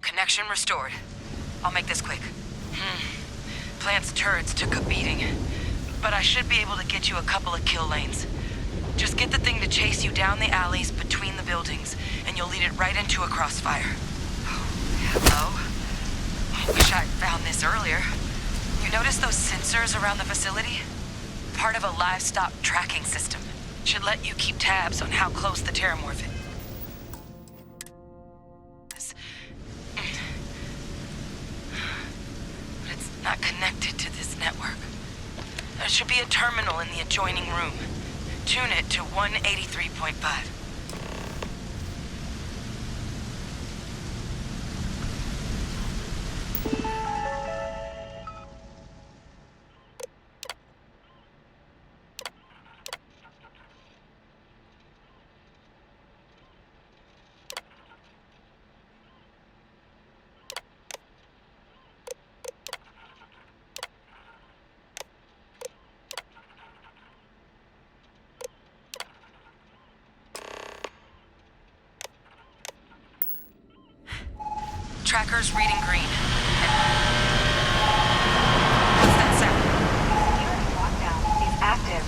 Connection restored. I'll make this quick. Plant's turrets took a beating, but I should be able to get you a couple of kill lanes. Just get the thing to chase you down the alleys between the buildings, and you'll lead it right into a crossfire. Oh, hello? Wish I'd found this earlier. You notice those sensors around the facility? Part of a livestock tracking system. Should let you keep tabs on how close the terramorph is. But it's not connected to this network. There should be a terminal in the adjoining room. Tune it to 183.5. Tracker's reading green. What's that sound? Security lockdown is active.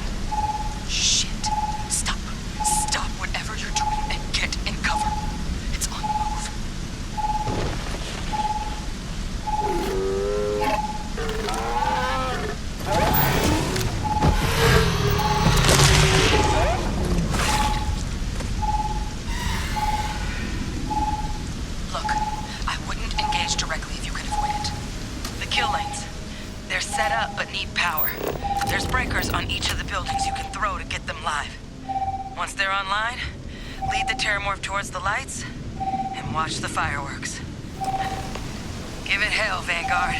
Shit. Stop. Stop whatever you're doing and get in cover. It's on the move. Look, I wouldn't engage directly if you could avoid it. The kill lanes. They're set up but need power. There's breakers on each of the buildings you can throw to get them live. Once they're online, lead the terramorph towards the lights and watch the fireworks. Give it hell, Vanguard.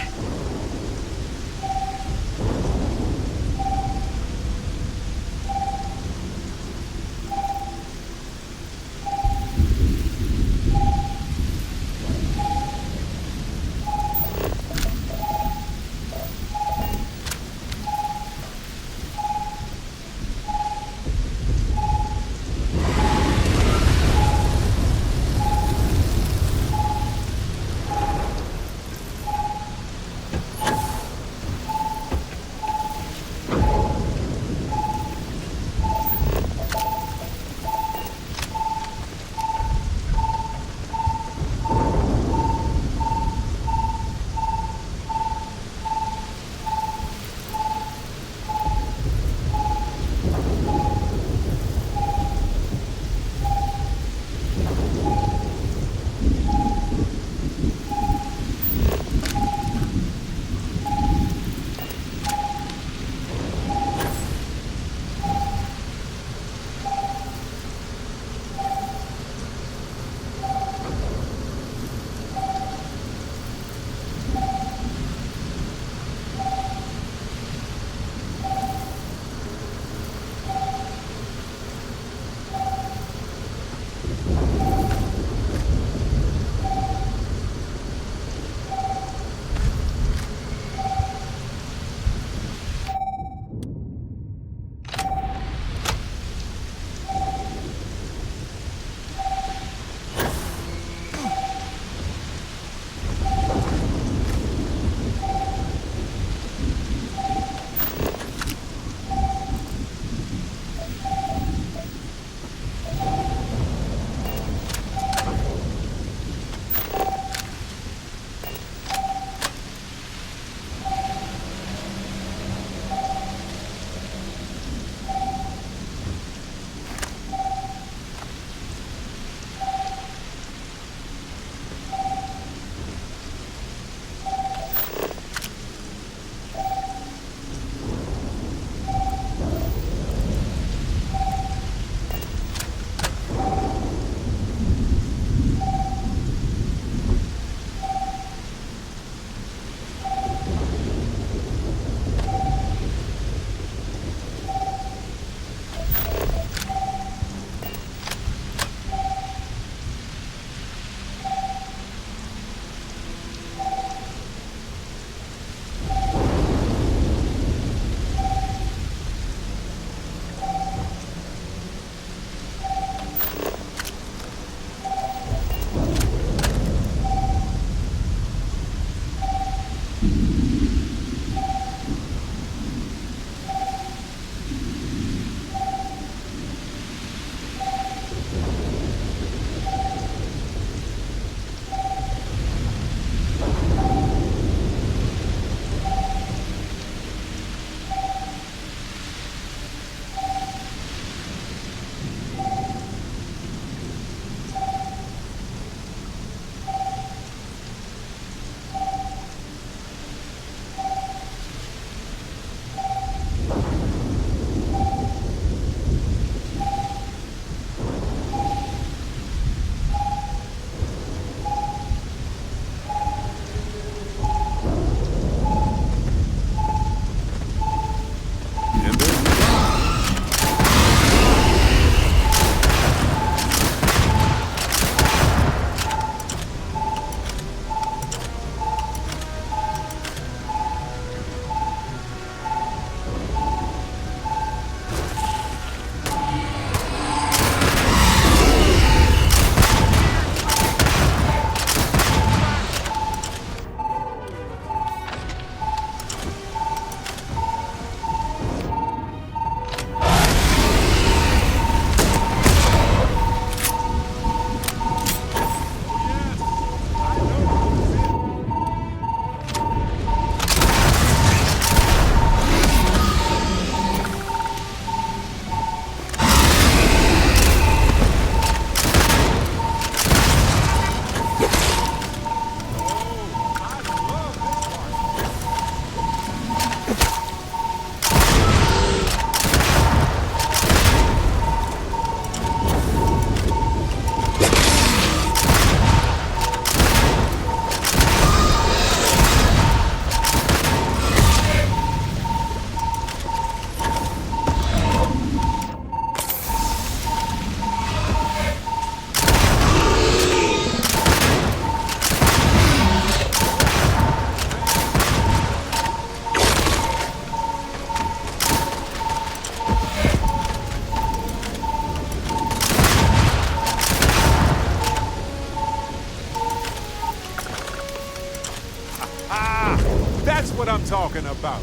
That's what I'm talking about.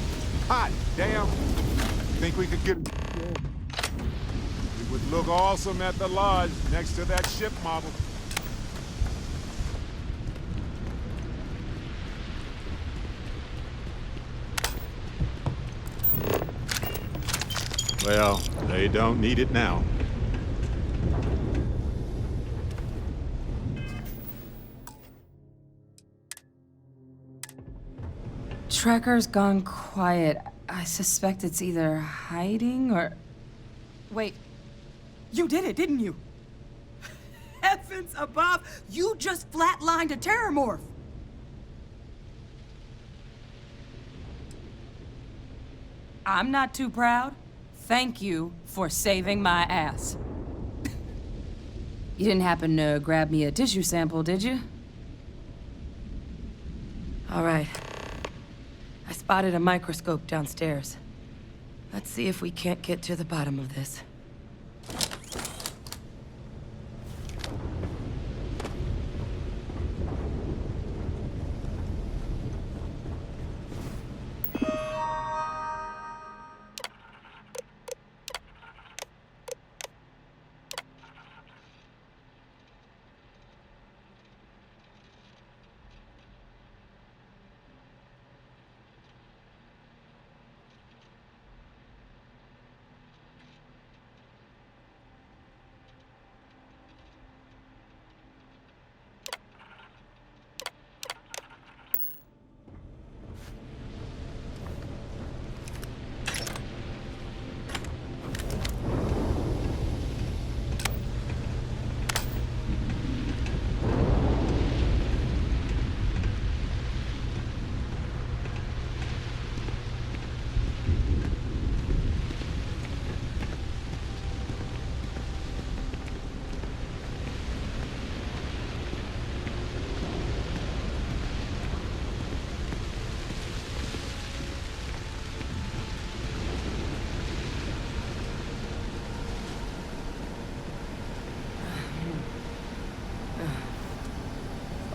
Hot damn. Think we could get... We would look awesome at the lodge next to that ship model. Well, they don't need it now. Tracker's gone quiet. I suspect it's either hiding or... Wait, you did it, didn't you? Heavens above, you just flatlined a terramorph! I'm not too proud. Thank you for saving my ass. You didn't happen to grab me a tissue sample, did you? All right. I spotted a microscope downstairs. Let's see if we can't get to the bottom of this.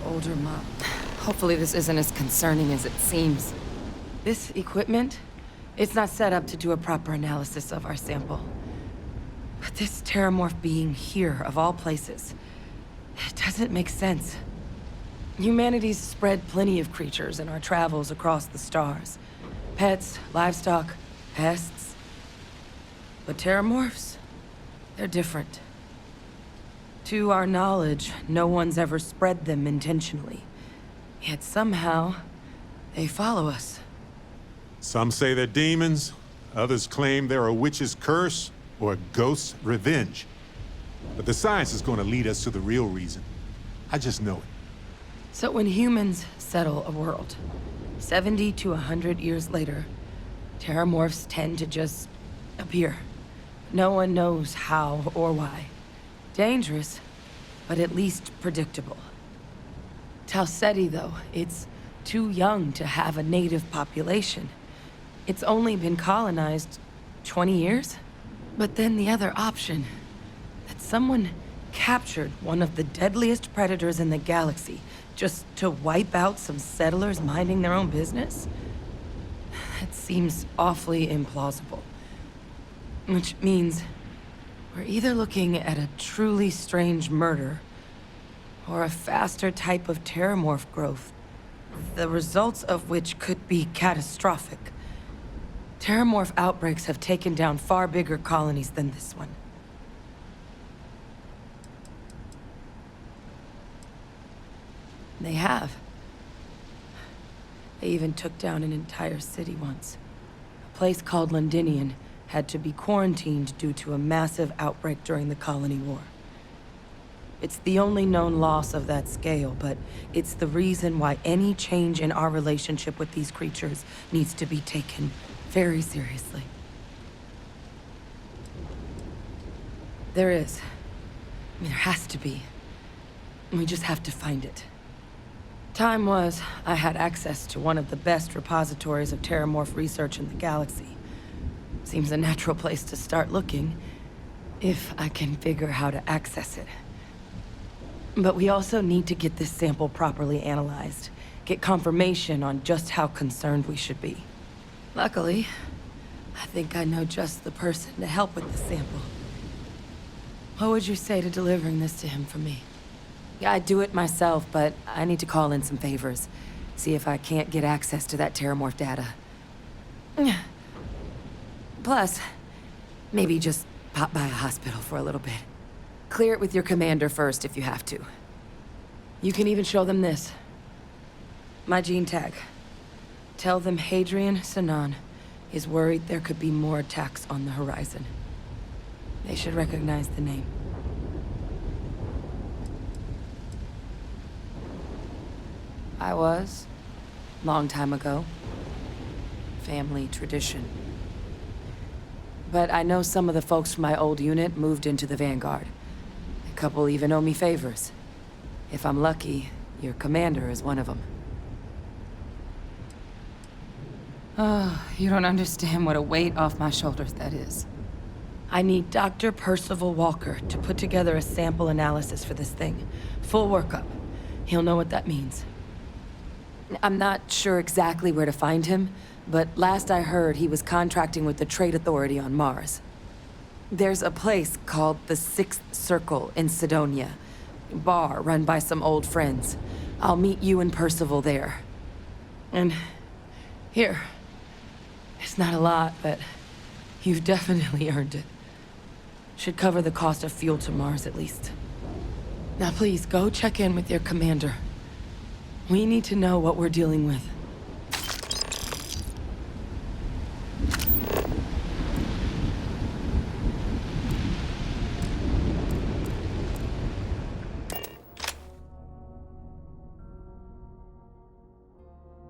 Older mom. Hopefully this isn't as concerning as it seems. This equipment, it's not set up to do a proper analysis of our sample. But this terramorph being here, of all places, it doesn't make sense. Humanity's spread plenty of creatures in our travels across the stars. Pets, livestock, pests. But terramorphs, they're different. To our knowledge, no one's ever spread them intentionally. Yet somehow, they follow us. Some say they're demons. Others claim they're a witch's curse or a ghost's revenge. But the science is going to lead us to the real reason. I just know it. So when humans settle a world, 70 to 100 years later, terramorphs tend to just appear. No one knows how or why. Dangerous, but at least predictable. Tau Ceti, though, it's too young to have a native population. It's only been colonized 20 years? But then the other option, that someone captured one of the deadliest predators in the galaxy just to wipe out some settlers minding their own business? That seems awfully implausible. Which means we're either looking at a truly strange murder, or a faster type of terramorph growth, the results of which could be catastrophic. Terramorph outbreaks have taken down far bigger colonies than this one. They have. They even took down an entire city once. A place called Londinian had to be quarantined due to a massive outbreak during the Colony War. It's the only known loss of that scale, but it's the reason why any change in our relationship with these creatures needs to be taken very seriously. There is. I mean, there has to be. We just have to find it. Time was, I had access to one of the best repositories of terramorph research in the galaxy. Seems a natural place to start looking, if I can figure how to access it. But we also need to get this sample properly analyzed, get confirmation on just how concerned we should be. Luckily, I think I know just the person to help with the sample. What would you say to delivering this to him for me? Yeah, I'd do it myself, but I need to call in some favors. See if I can't get access to that Terramorph data. Plus, maybe just pop by a hospital for a little bit. Clear it with your commander first if you have to. You can even show them this. My gene tag. Tell them Hadrian Sanan is worried there could be more attacks on the horizon. They should recognize the name. I was. Long time ago. Family tradition. But I know some of the folks from my old unit moved into the Vanguard. A couple even owe me favors. If I'm lucky, your commander is one of them. Oh, you don't understand what a weight off my shoulders that is. I need Dr. Percival Walker to put together a sample analysis for this thing. Full workup. He'll know what that means. I'm not sure exactly where to find him, but last I heard he was contracting with the Trade Authority on Mars. There's a place called the Sixth Circle in Sidonia. Bar run by some old friends. I'll meet you and Percival there. And here. It's not a lot, but you've definitely earned it. Should cover the cost of fuel to Mars at least. Now please, go check in with your commander. We need to know what we're dealing with.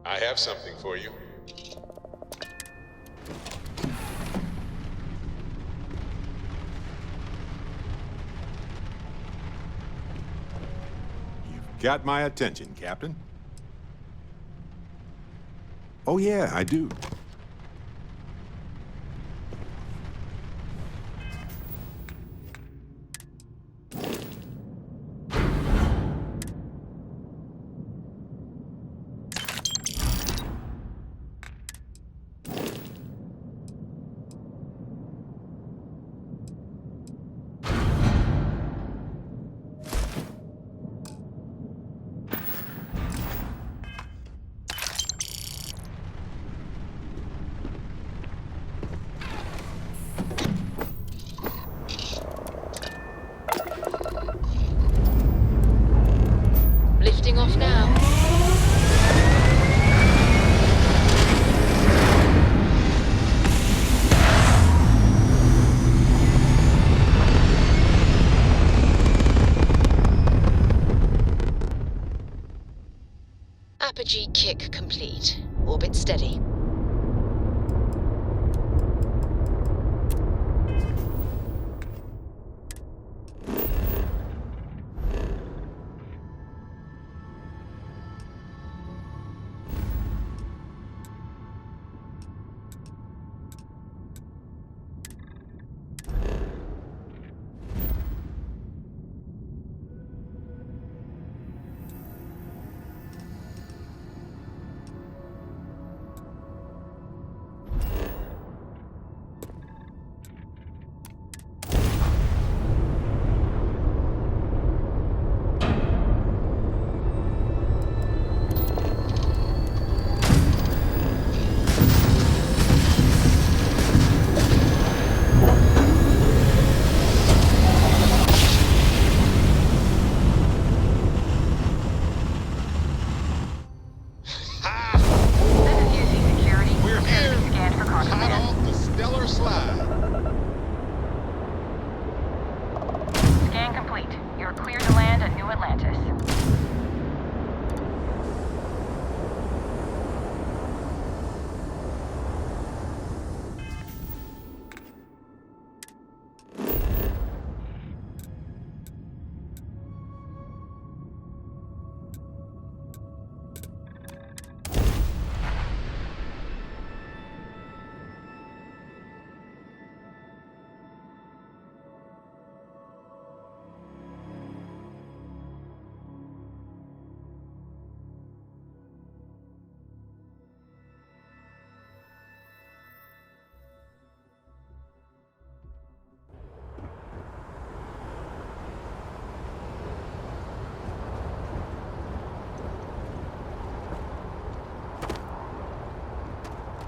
I have something for you. You've got my attention, Captain. Oh yeah, I do. Lifting off now. Apogee kick complete. Orbit steady.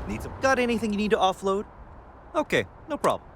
Need some. Got anything you need to offload? Okay, no problem.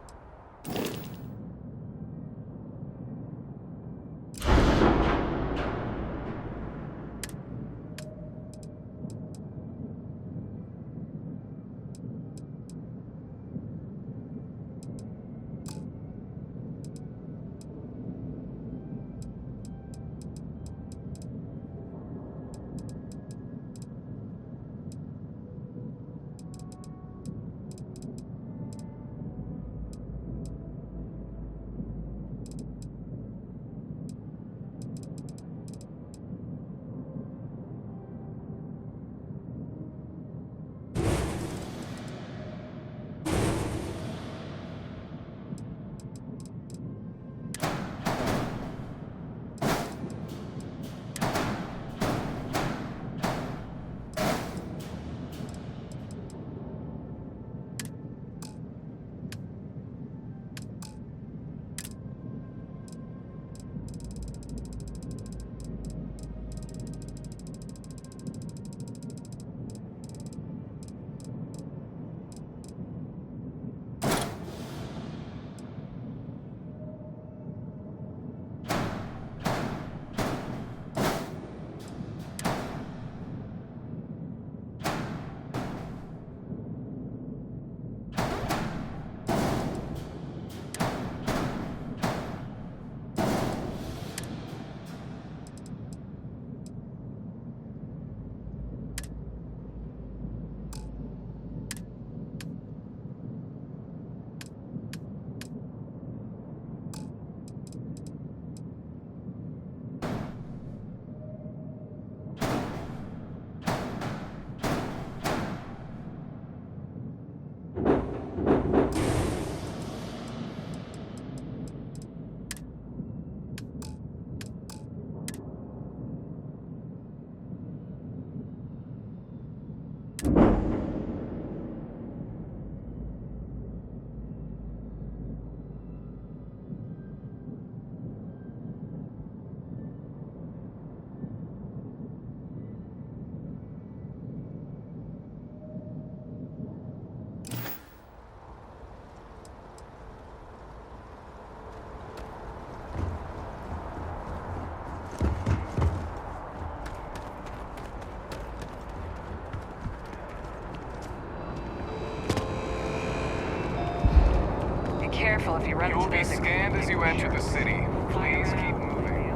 Careful if you run You will into be those scanned as you enter the city. Please keep moving.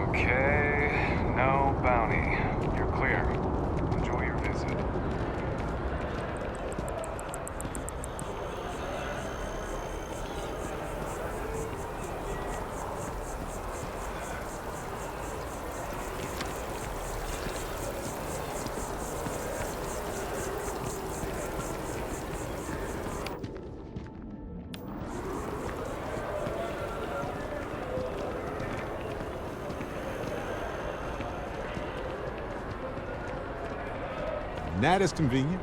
Okay, no bounty. You're clear. Enjoy your visit. Not as convenient,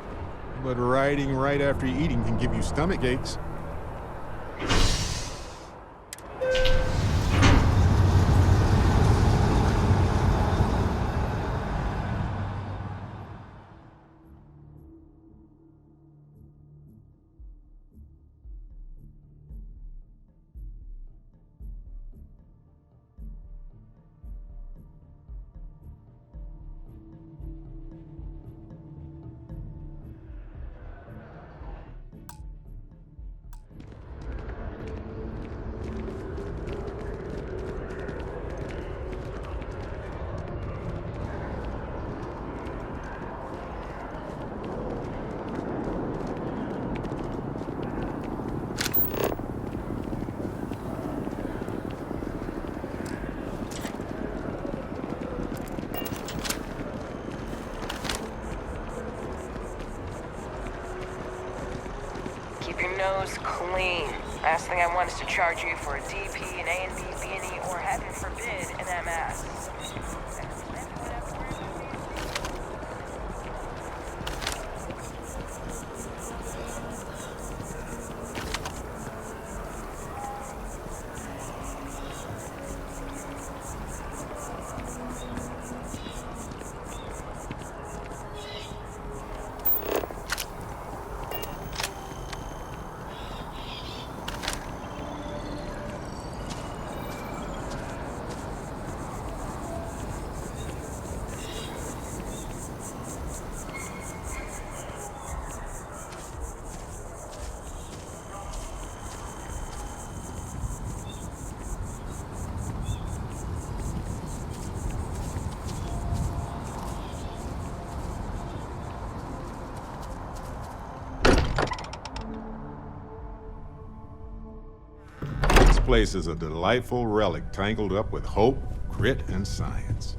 but riding right after eating can give you stomach aches. Keep your nose clean. Last thing I want is to charge you for a DP, an A&B, B&E, or heaven forbid, an MS. place is a delightful relic tangled up with hope, grit, and science.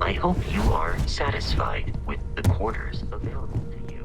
I hope you are satisfied with the quarters available to you.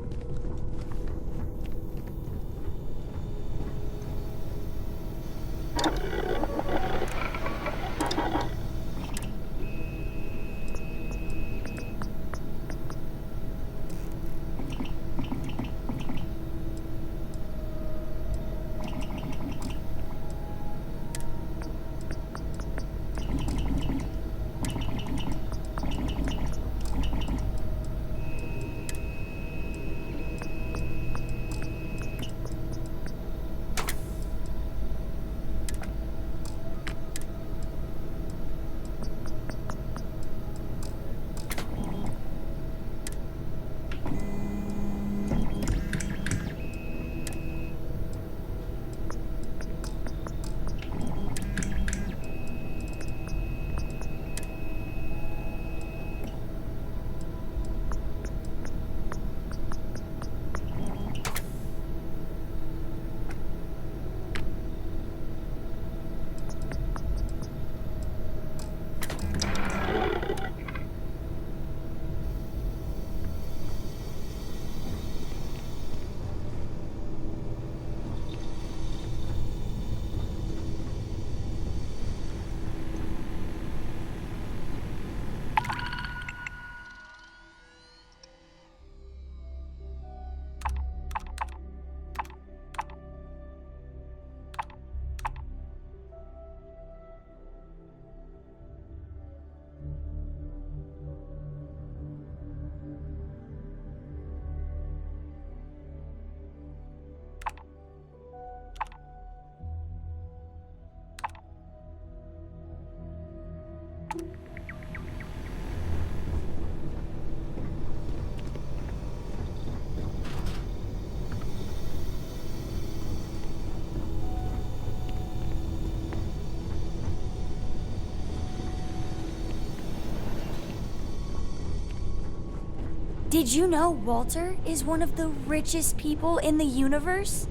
Did you know Walter is one of the richest people in the universe?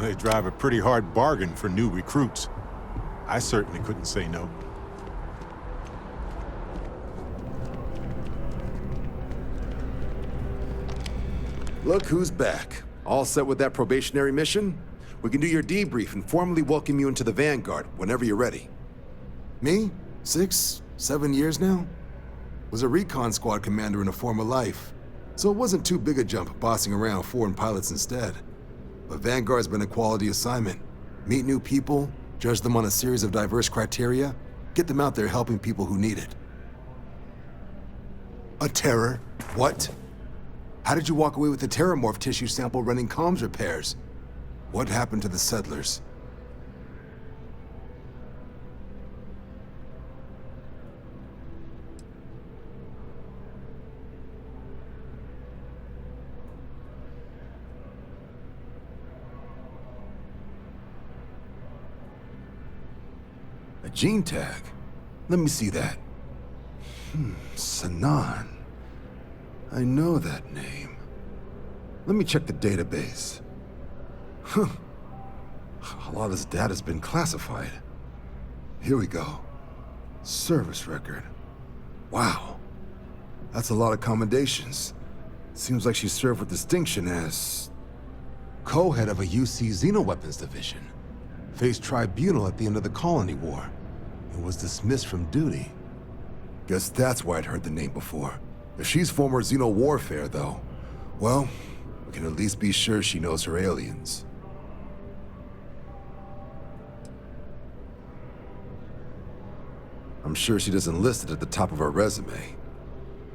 They drive a pretty hard bargain for new recruits. I certainly couldn't say no. Look who's back. All set with that probationary mission? We can do your debrief and formally welcome you into the Vanguard whenever you're ready. Me? 6, 7 years now? Was a recon squad commander in a former life, so it wasn't too big a jump bossing around foreign pilots instead. But Vanguard's been a quality assignment. Meet new people, judge them on a series of diverse criteria, get them out there helping people who need it. A terror? What? How did you walk away with the terramorph tissue sample running comms repairs? What happened to the settlers? A gene tag? Let me see that. Sanan. I know that name. Let me check the database. Huh. A lot of this data's been classified. Here we go. Service record. Wow. That's a lot of commendations. Seems like she served with distinction as co-head of a UC Xenoweapons division. Faced tribunal at the end of the Colony War and was dismissed from duty. Guess that's why I'd heard the name before. If she's former Xeno warfare, though, well, we can at least be sure she knows her aliens. I'm sure she doesn't list it at the top of her resume,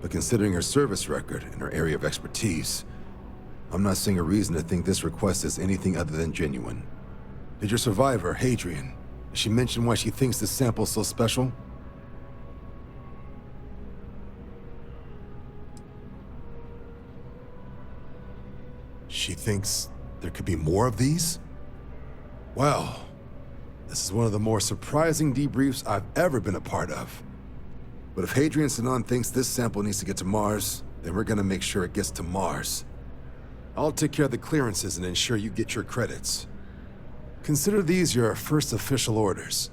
but considering her service record and her area of expertise, I'm not seeing a reason to think this request is anything other than genuine. Did your survivor, Hadrian, did she mention why she thinks this sample's so special? She thinks there could be more of these? Well, This is one of the more surprising debriefs I've ever been a part of. But if Hadrian Sinon thinks this sample needs to get to Mars, then we're gonna make sure it gets to Mars. I'll take care of the clearances and ensure you get your credits. Consider these your first official orders.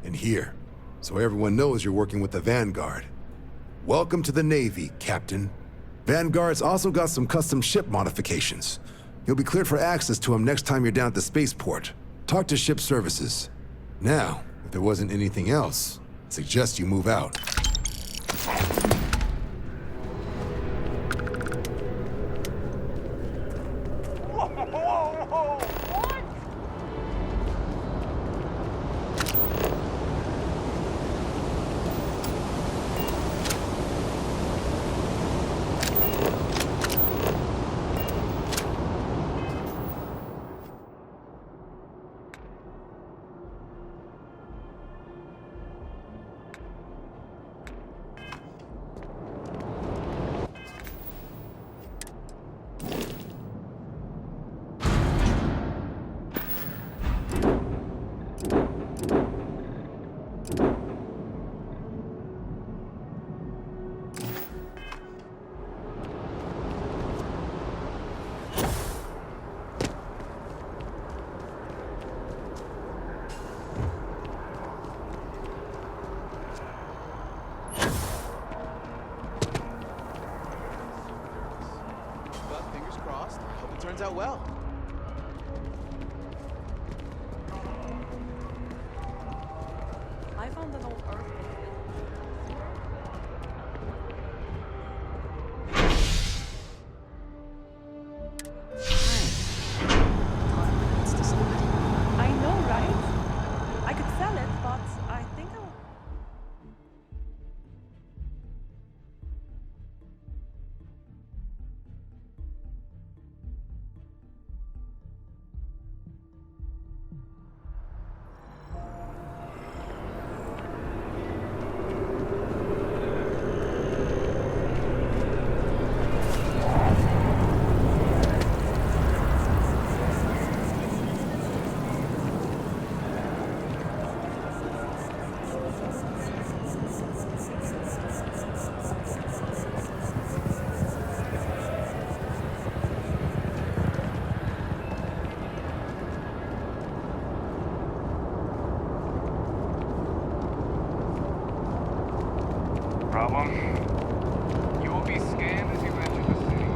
And here, so everyone knows you're working with the Vanguard. Welcome to the Navy, Captain. Vanguard's also got some custom ship modifications. You'll be cleared for access to them next time you're down at the spaceport. Talk to ship services. Now, if there wasn't anything else, I suggest you move out. Turns out well. I found an old Earth. I know, right? I could sell it, but I think I'll... Problem? You will be scanned as you enter the city.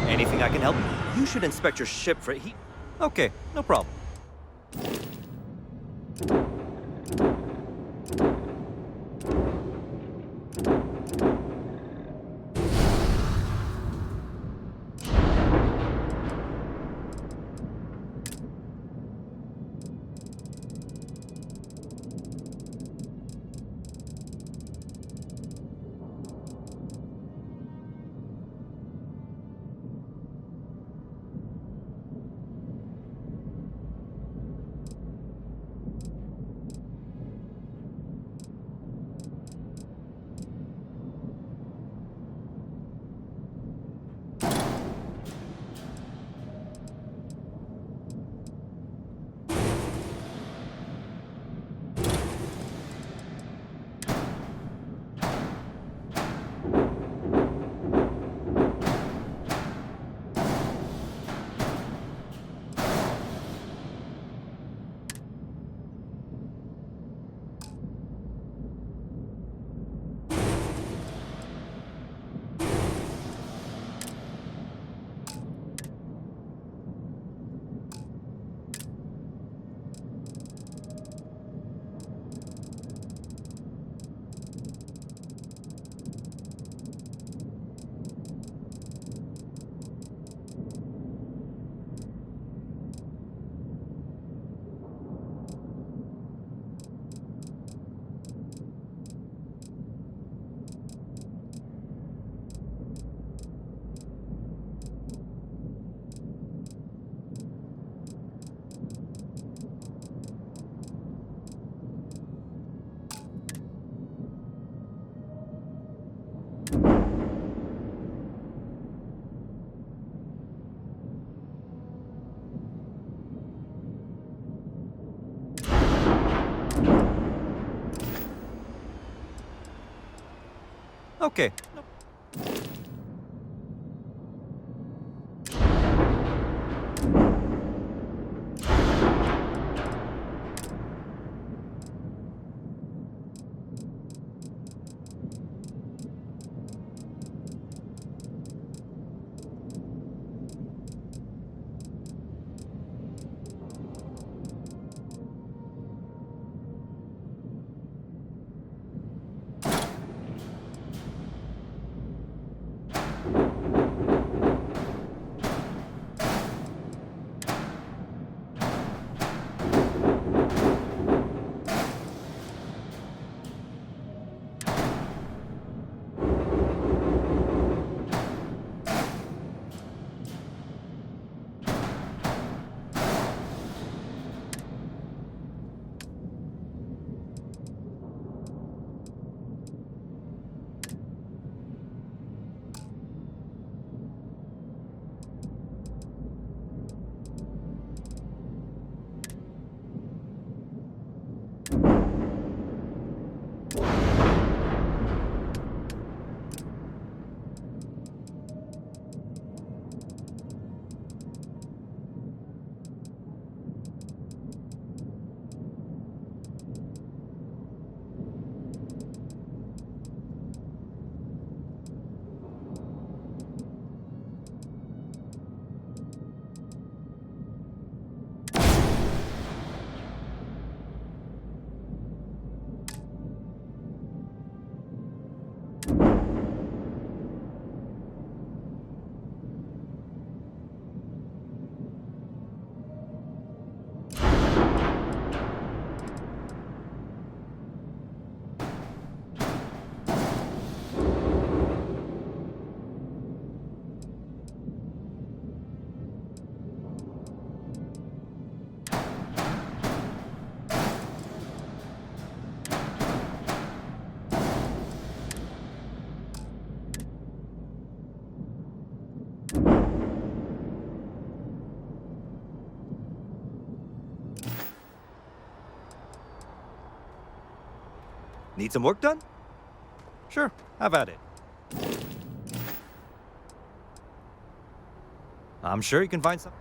Anything I can help? You should inspect your ship for heat. Okay, no problem. Okay. Need some work done? Sure, have at it. I'm sure you can find some.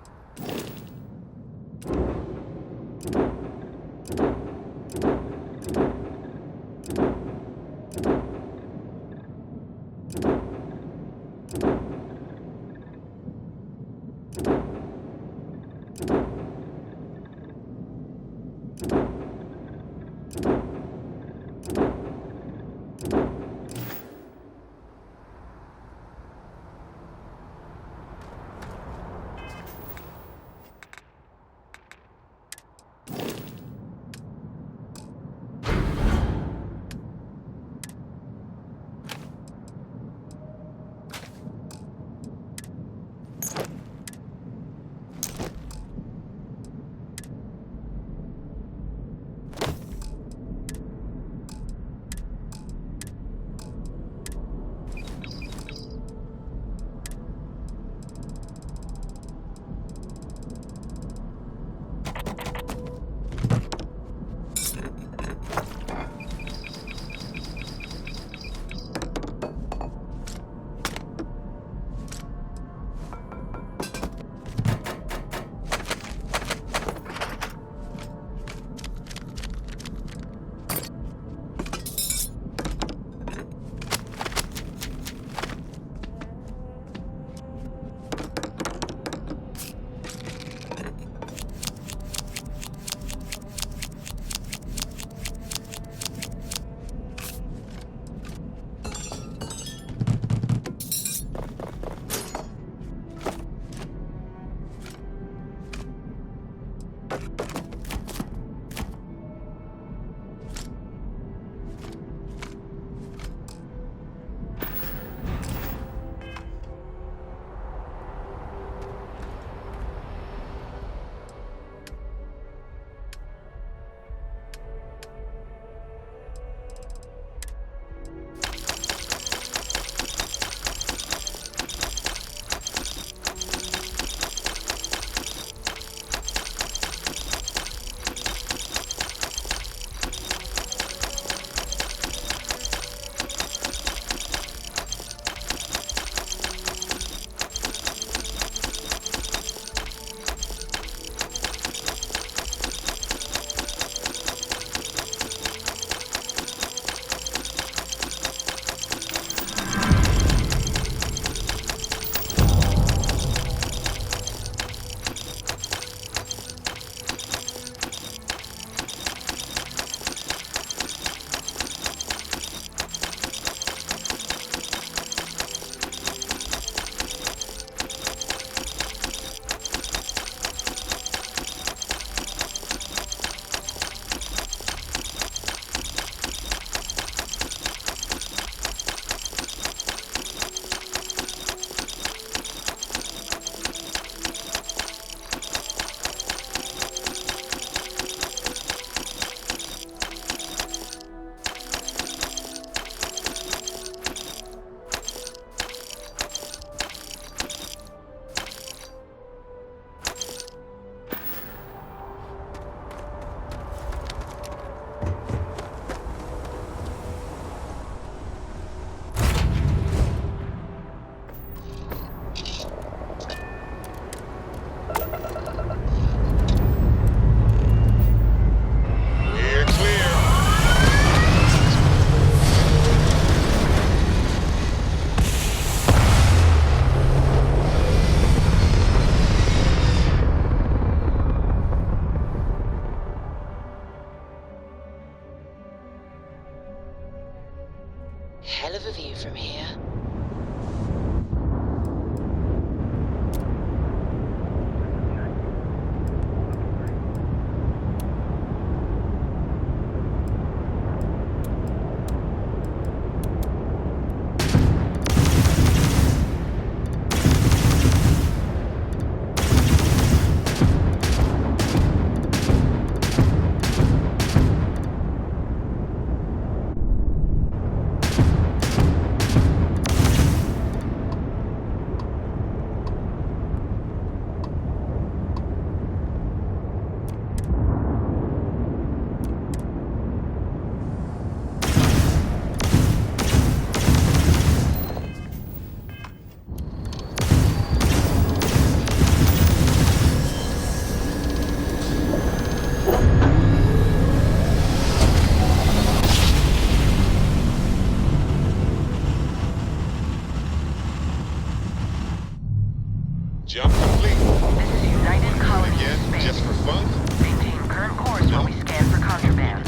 Jump complete. This is United Colony Again, Space. just for fun? Maintain current course while we scan for contraband.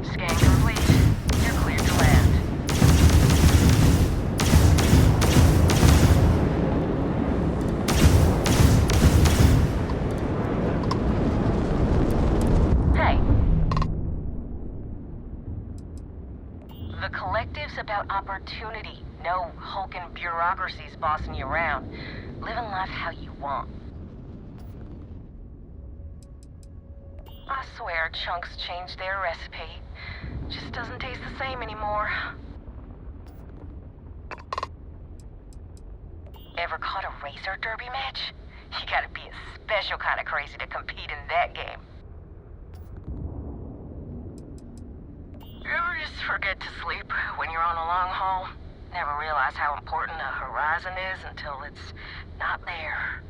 Scan complete. You're cleared to land. Hey. The collective's about opportunity. No hulking bureaucracies bossing you around. Living life how you want. I swear, Chunks changed their recipe. Just doesn't taste the same anymore. Ever caught a racer derby match? You gotta be a special kind of crazy to compete in that game. Ever just forget to sleep when you're on a long haul? Never realize how important a horizon is until it's not there.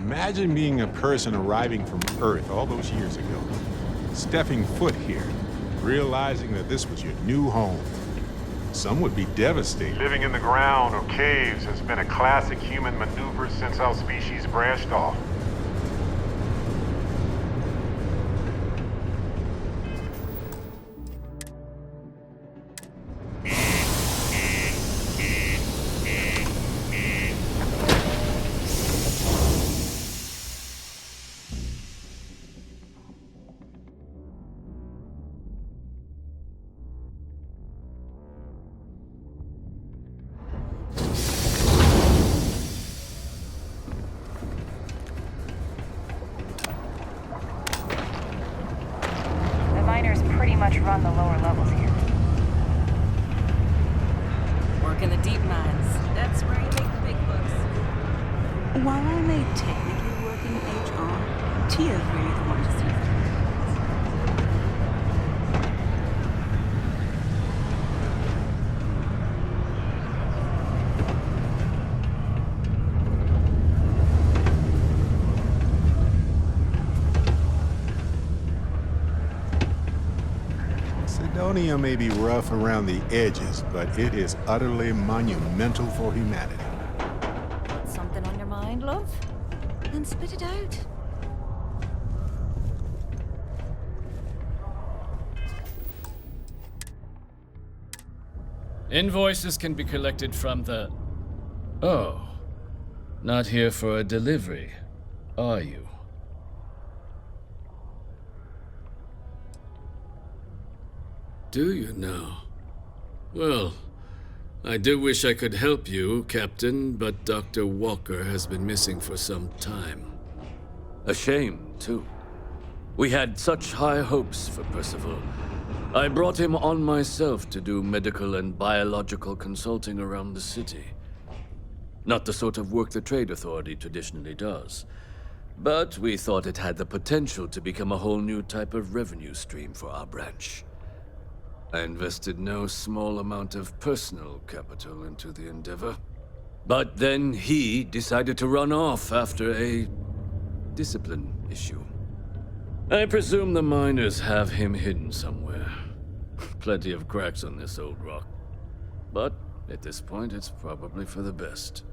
Imagine being a person arriving from Earth all those years ago, stepping foot here, realizing that this was your new home. Some would be devastated. Living in the ground or caves has been a classic human maneuver since our species branched off. The miners pretty much run the lower levels here. Work in the deep mines. That's where you make the big bucks. While I may technically work in HR, Tia's really the one to see. Sidonia may be rough around the edges, but it is utterly monumental for humanity. Something on your mind, love? Then spit it out. Invoices can be collected from the... Oh. Not here for a delivery, are you? Do you now? Well, I do wish I could help you, Captain, but Dr. Walker has been missing for some time. A shame, too. We had such high hopes for Percival. I brought him on myself to do medical and biological consulting around the city. Not the sort of work the Trade Authority traditionally does. But we thought it had the potential to become a whole new type of revenue stream for our branch. I invested no small amount of personal capital into the endeavor. But then he decided to run off after a discipline issue. I presume the miners have him hidden somewhere. Plenty of cracks on this old rock. But at this point, it's probably for the best.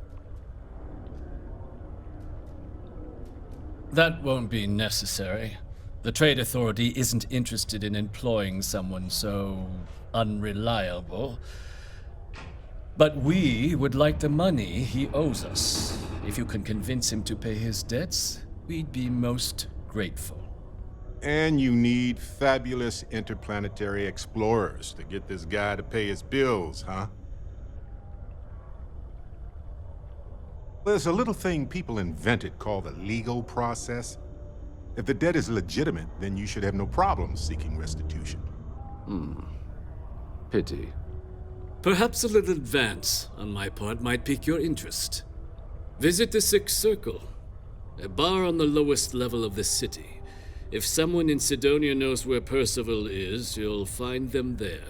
That won't be necessary. The Trade Authority isn't interested in employing someone so unreliable. But we would like the money he owes us. If you can convince him to pay his debts, we'd be most grateful. And you need fabulous interplanetary explorers to get this guy to pay his bills, huh? There's a little thing people invented called the legal process. If the debt is legitimate, then you should have no problem seeking restitution. Pity. Perhaps a little advance on my part might pique your interest. Visit the Sixth Circle, a bar on the lowest level of the city. If someone in Sidonia knows where Percival is, you'll find them there.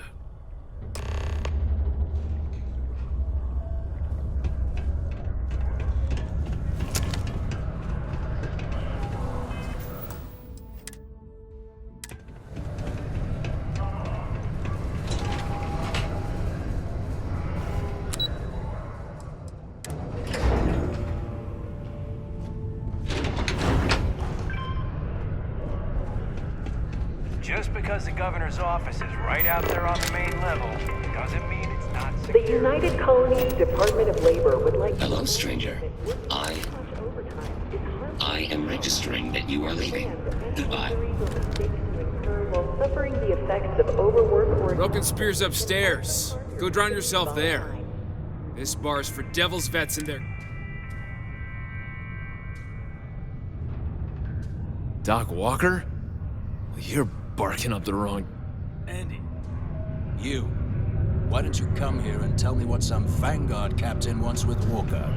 Just because the governor's office is right out there on the main level, doesn't mean it's not secure. The United Colonies Department of Labor would like... Hello, stranger. I am registering that you are leaving. Goodbye. While suffering the effects of overwork or... Broken Spear's upstairs. Go drown yourself there. This bar's for devil's vets in there. Doc Walker? You're barking up the wrong... Andy, you. Why don't you come here and tell me what some Vanguard captain wants with Walker?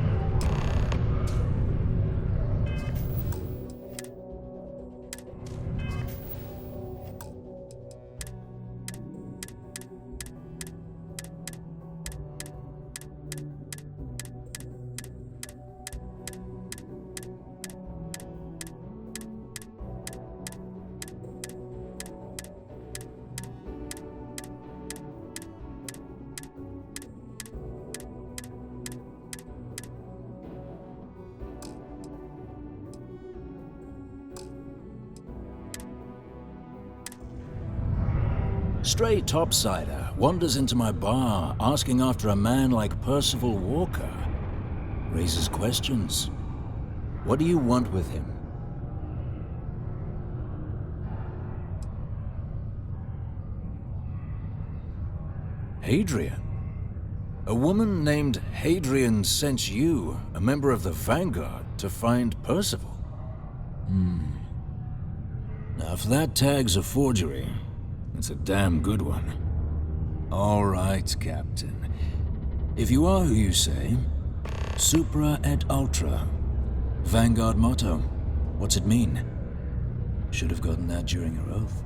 Stray topsider wanders into my bar asking after a man like Percival Walker. Raises questions. What do you want with him? Hadrian? A woman named Hadrian sent you, a member of the Vanguard, to find Percival? Now, if that tag's a forgery, it's a damn good one. All right, Captain. If you are who you say, Supra et Ultra. Vanguard motto. What's it mean? Should have gotten that during your oath.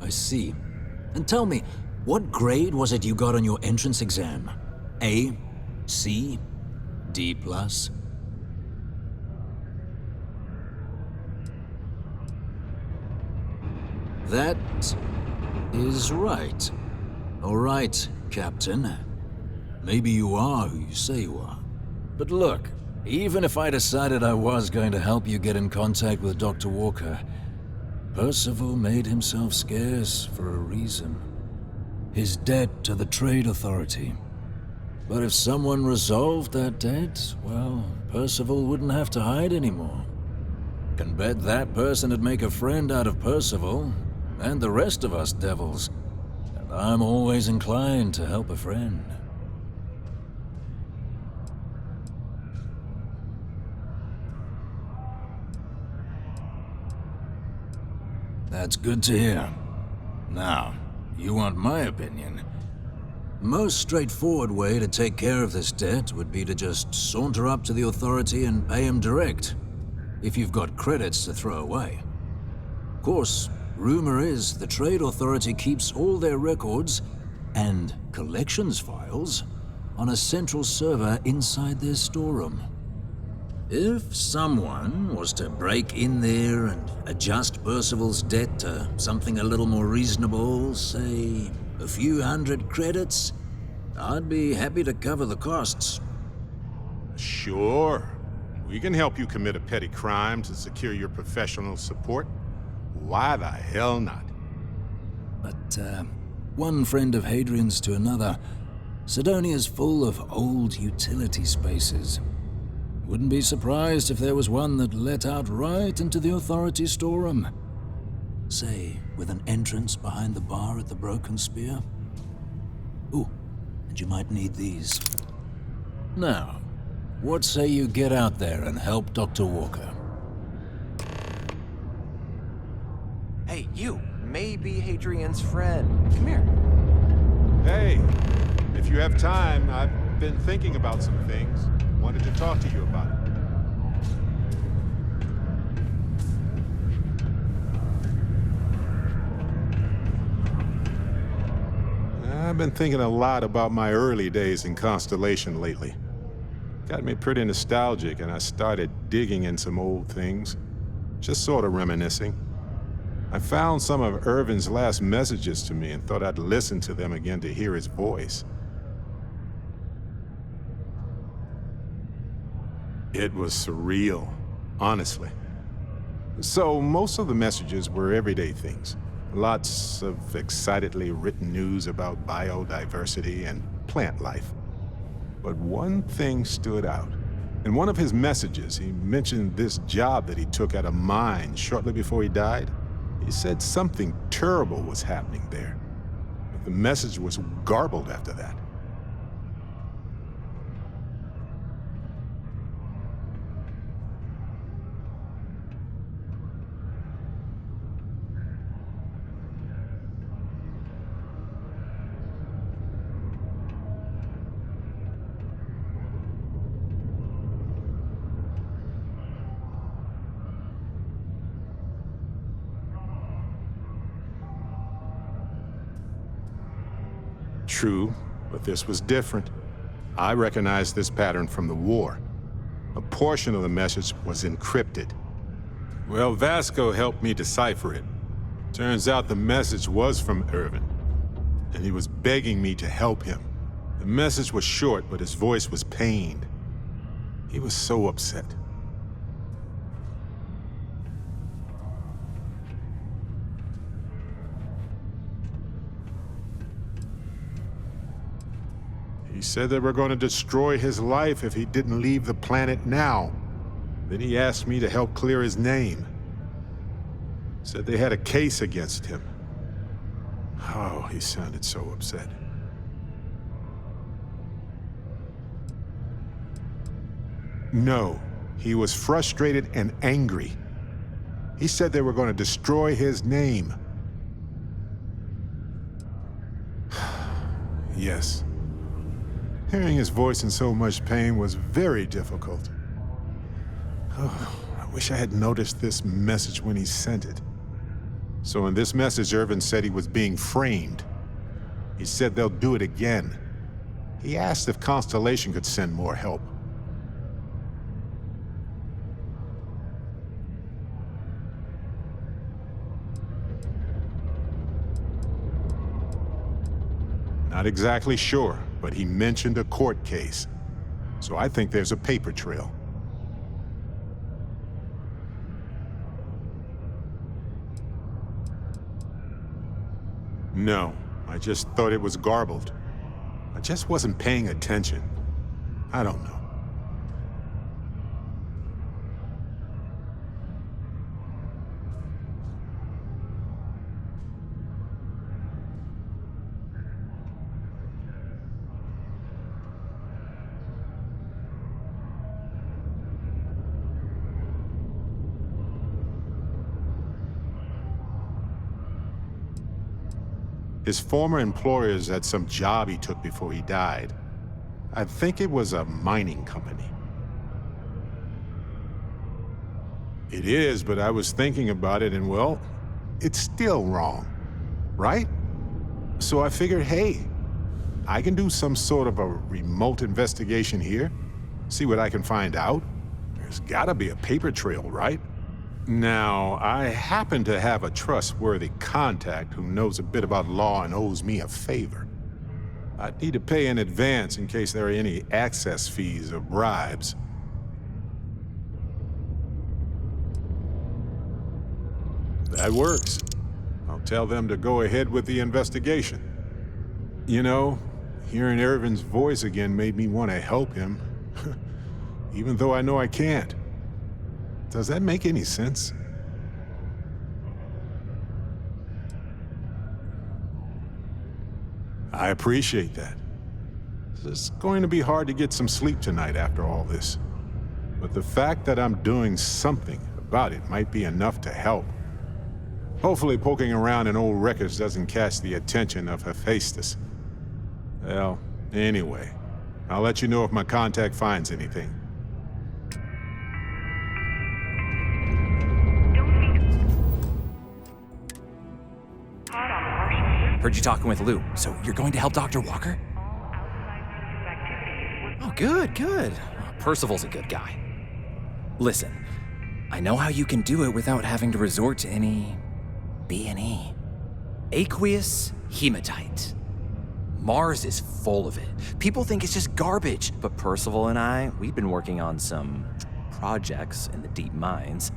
I see. And tell me, what grade was it you got on your entrance exam? A? C? D+? That is right. All right, Captain. Maybe you are who you say you are. But look, even if I decided I was going to help you get in contact with Dr. Walker, Percival made himself scarce for a reason. His debt to the Trade Authority. But if someone resolved that debt, well, Percival wouldn't have to hide anymore. Can bet that person would make a friend out of Percival, and the rest of us devils. And I'm always inclined to help a friend. That's good to hear. Now, you want my opinion? Most straightforward way to take care of this debt would be to just saunter up to the authority and pay him direct, if you've got credits to throw away. Of course, rumor is the Trade Authority keeps all their records and collections files on a central server inside their storeroom. If someone was to break in there and adjust Percival's debt to something a little more reasonable, say a few hundred credits, I'd be happy to cover the costs. Sure. We can help you commit a petty crime to secure your professional support. Why the hell not? But, one friend of Hadrian's to another, Sidonia's full of old utility spaces. Wouldn't be surprised if there was one that let out right into the authority storeroom. Say, with an entrance behind the bar at the Broken Spear. Ooh, and you might need these. Now, what say you get out there and help Dr. Walker? Hey, you may be Hadrian's friend. Come here. Hey, if you have time, I've been thinking about some things. Wanted to talk to you about it. I've been thinking a lot about my early days in Constellation lately. Got me pretty nostalgic, and I started digging in some old things. Just sort of reminiscing. I found some of Irvin's last messages to me and thought I'd listen to them again to hear his voice. It was surreal, honestly. So most of the messages were everyday things. Lots of excitedly written news about biodiversity and plant life. But one thing stood out. In one of his messages, he mentioned this job that he took at a mine shortly before he died. He said something terrible was happening there. But the message was garbled after that. True, but this was different. I recognized this pattern from the war. A portion of the message was encrypted. Well, Vasco helped me decipher it. Turns out the message was from Irvin, and he was begging me to help him. The message was short, but his voice was pained. He was so upset. He said they were going to destroy his life if he didn't leave the planet now. Then he asked me to help clear his name. Said they had a case against him. Oh, he sounded so upset. No, he was frustrated and angry. He said they were going to destroy his name. Yes. Hearing his voice in so much pain was very difficult. Oh, I wish I had noticed this message when he sent it. So in this message, Irvin said he was being framed. He said they'll do it again. He asked if Constellation could send more help. Not exactly sure, but he mentioned a court case. So I think there's a paper trail. No, I just thought it was garbled. I just wasn't paying attention. I don't know. His former employers had some job he took before he died. I think it was a mining company. It is, but I was thinking about it and, well, it's still wrong, right? So I figured, hey, I can do some sort of a remote investigation here, see what I can find out. There's gotta be a paper trail, right? Now, I happen to have a trustworthy contact who knows a bit about law and owes me a favor. I'd need to pay in advance in case there are any access fees or bribes. That works. I'll tell them to go ahead with the investigation. You know, hearing Irvin's voice again made me want to help him, even though I know I can't. Does that make any sense? I appreciate that. It's going to be hard to get some sleep tonight after all this. But the fact that I'm doing something about it might be enough to help. Hopefully poking around in old records doesn't catch the attention of Hephaestus. Well, anyway, I'll let you know if my contact finds anything. Heard you talking with Lou, so you're going to help Dr. Walker? Oh, good, good. Percival's a good guy. Listen, I know how you can do it without having to resort to any B&E. Aqueous hematite. Mars is full of it. People think it's just garbage, but Percival and I, we've been working on some projects in the deep mines.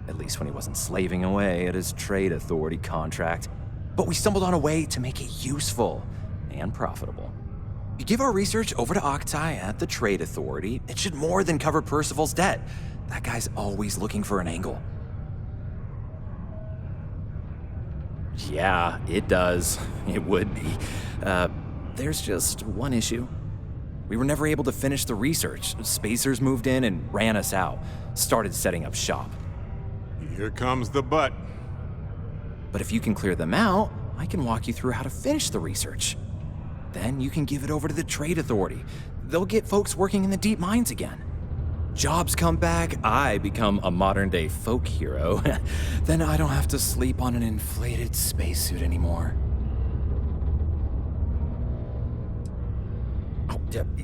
At least when he wasn't slaving away at his trade authority contract. But we stumbled on a way to make it useful and profitable. If you give our research over to Octai at the Trade Authority, it should more than cover Percival's debt. That guy's always looking for an angle. Yeah, it does. It would be. There's just one issue. We were never able to finish the research. Spacers moved in and ran us out. Started setting up shop. Here comes the but. But if you can clear them out, I can walk you through how to finish the research. Then you can give it over to the Trade Authority. They'll get folks working in the deep mines again. Jobs come back, I become a modern-day folk hero. Then I don't have to sleep on an inflated spacesuit anymore. Oh,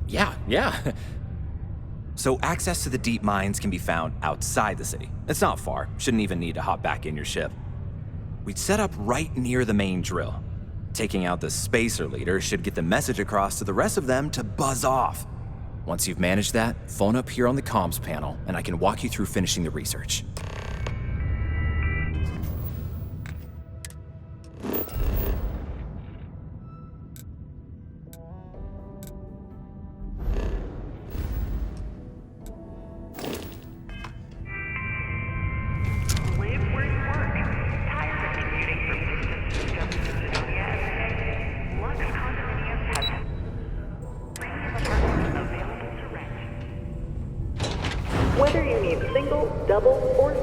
yeah. So access to the deep mines can be found outside the city. It's not far. Shouldn't even need to hop back in your ship. We'd set up right near the main drill. Taking out the spacer leader should get the message across to the rest of them to buzz off. Once you've managed that, phone up here on the comms panel, and I can walk you through finishing the research. Whether you need single, double, or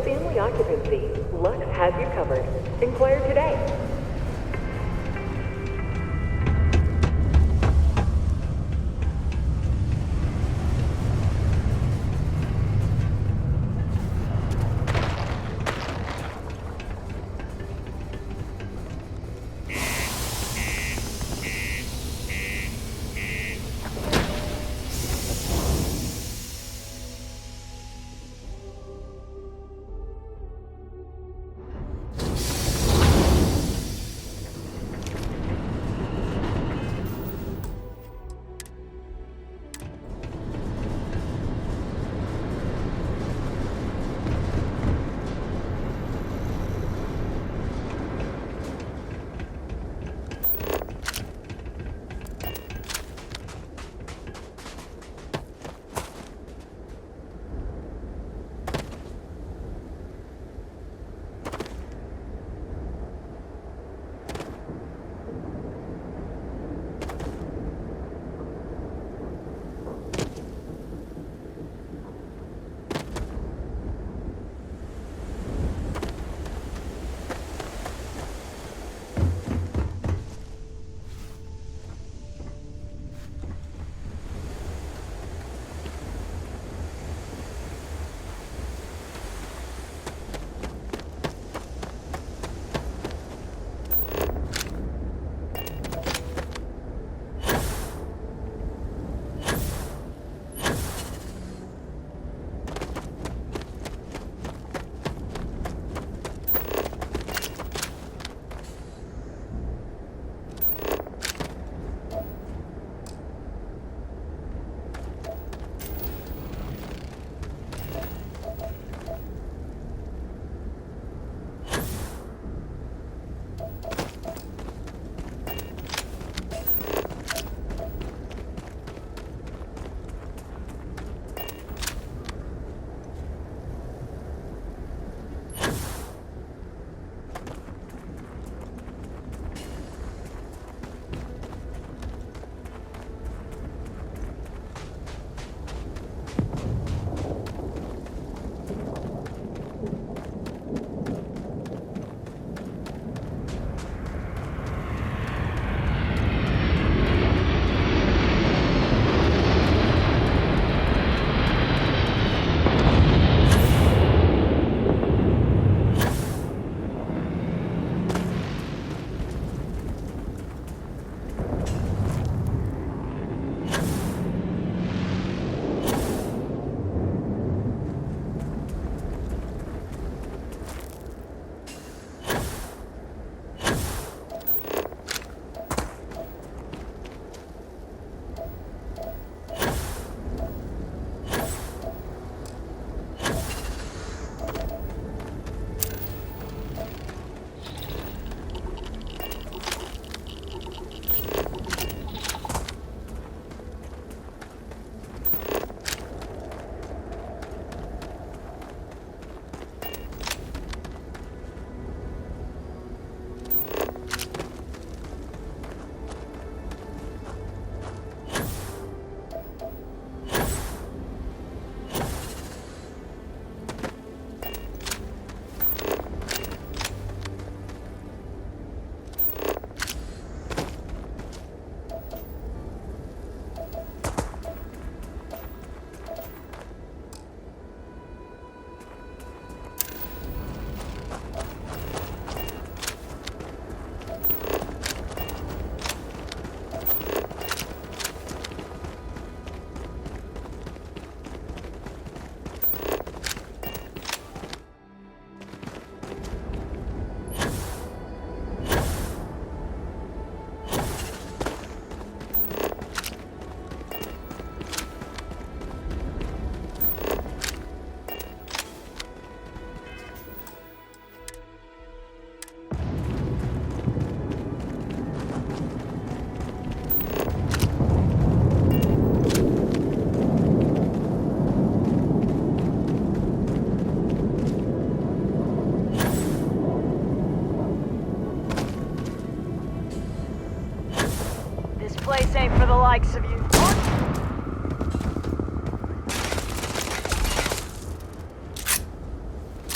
place ain't for the likes of you.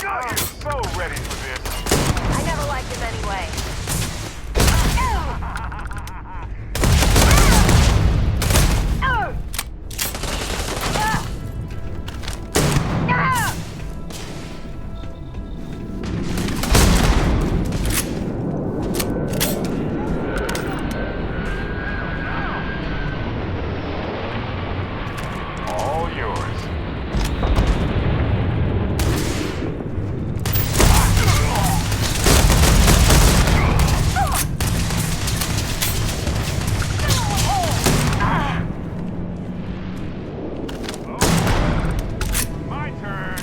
God, you're so ready for this. I never liked him anyway. All yours. My turn.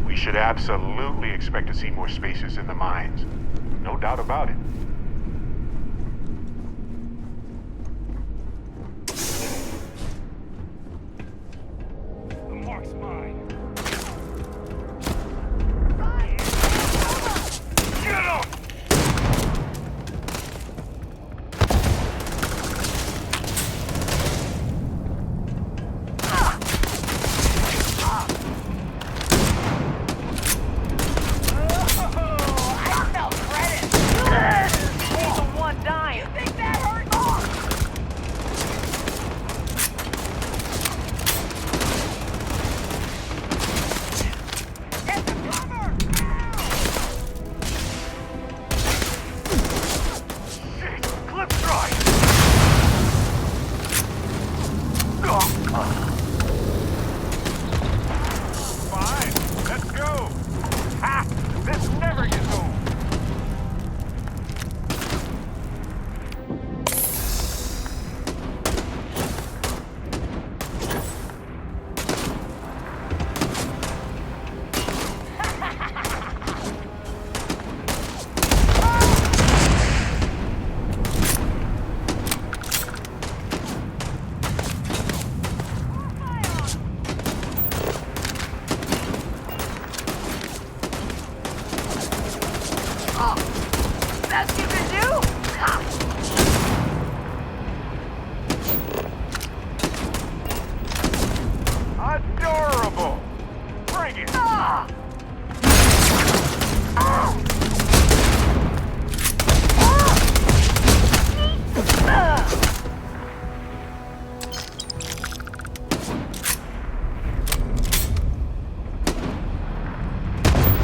We should absolutely expect to see more spacers in the mines. No doubt about it. The mark's mine. Get him! I smell credit. He's the one dying. You think that hurt? Get the cover! Shit, clip strike! Fine, let's go! Ha! This never gets old! Best you can do? Adorable! Bring it!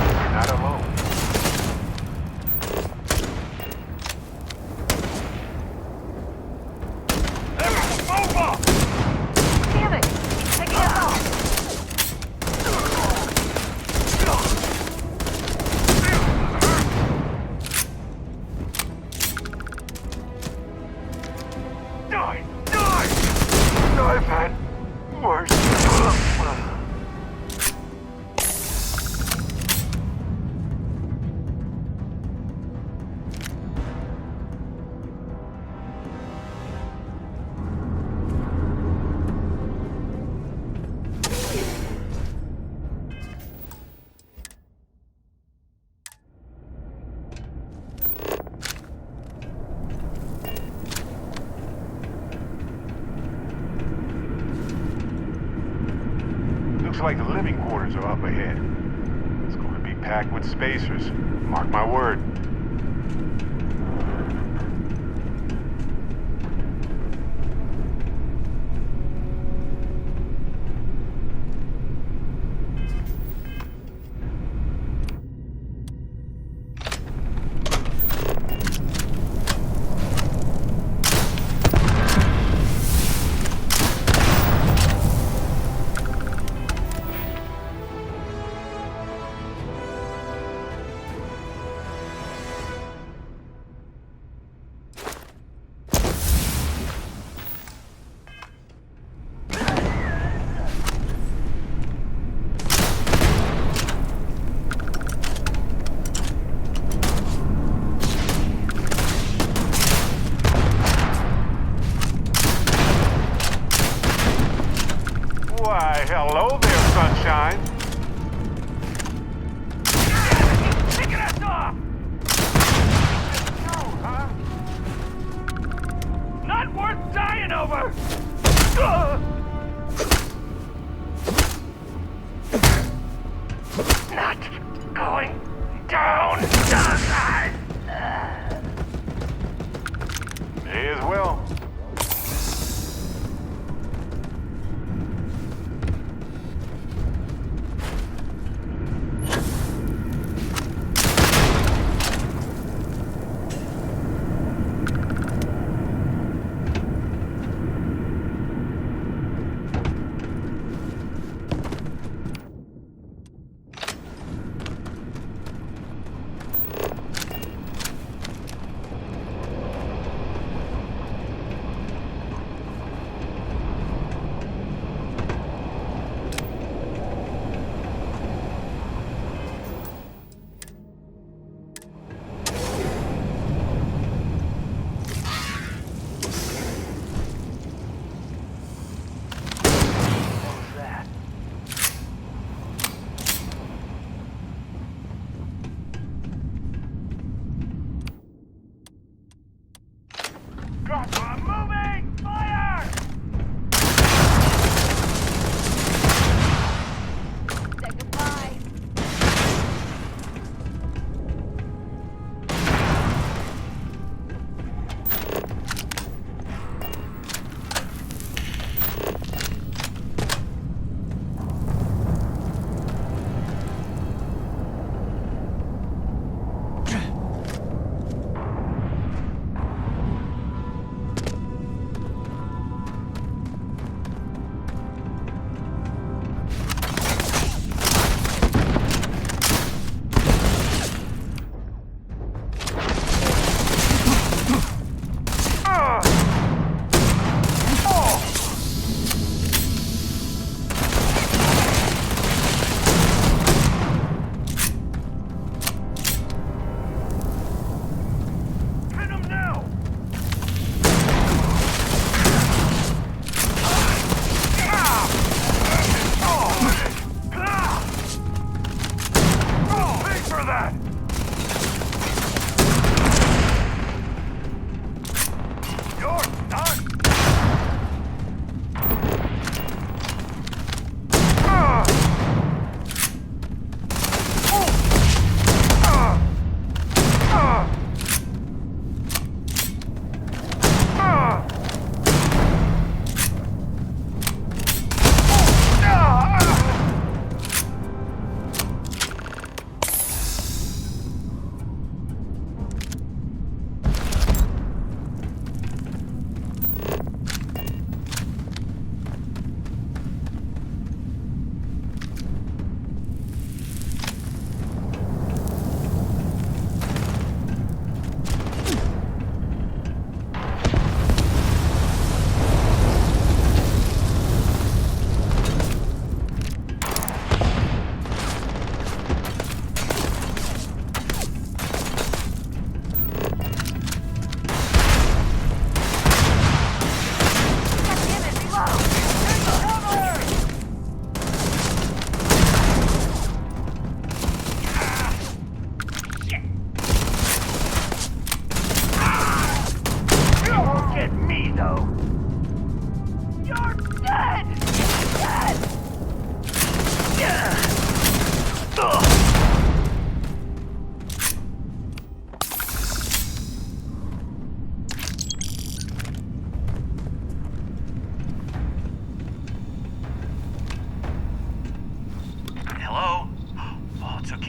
You're not alone. Damn it! He's picking us off! Die! Die! I've had worse. Looks like the living quarters are up ahead. It's going to be packed with spacers. Mark my word. Why, hello there, sunshine. Kicking us off! Not worth dying over! Not going down! May as well. I'm moving! Fire! Say goodbye.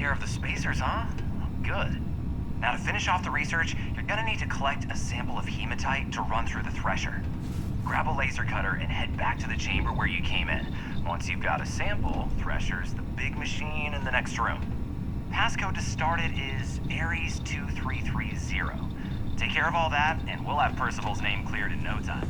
care of the spacers, huh? Good. Now to finish off the research, you're gonna need to collect a sample of hematite to run through the thresher. Grab a laser cutter and head back to the chamber where you came in. Once you've got a sample, Thresher's the big machine in the next room. Passcode to start it is Ares 2330. Take care of all that, and we'll have Percival's name cleared in no time.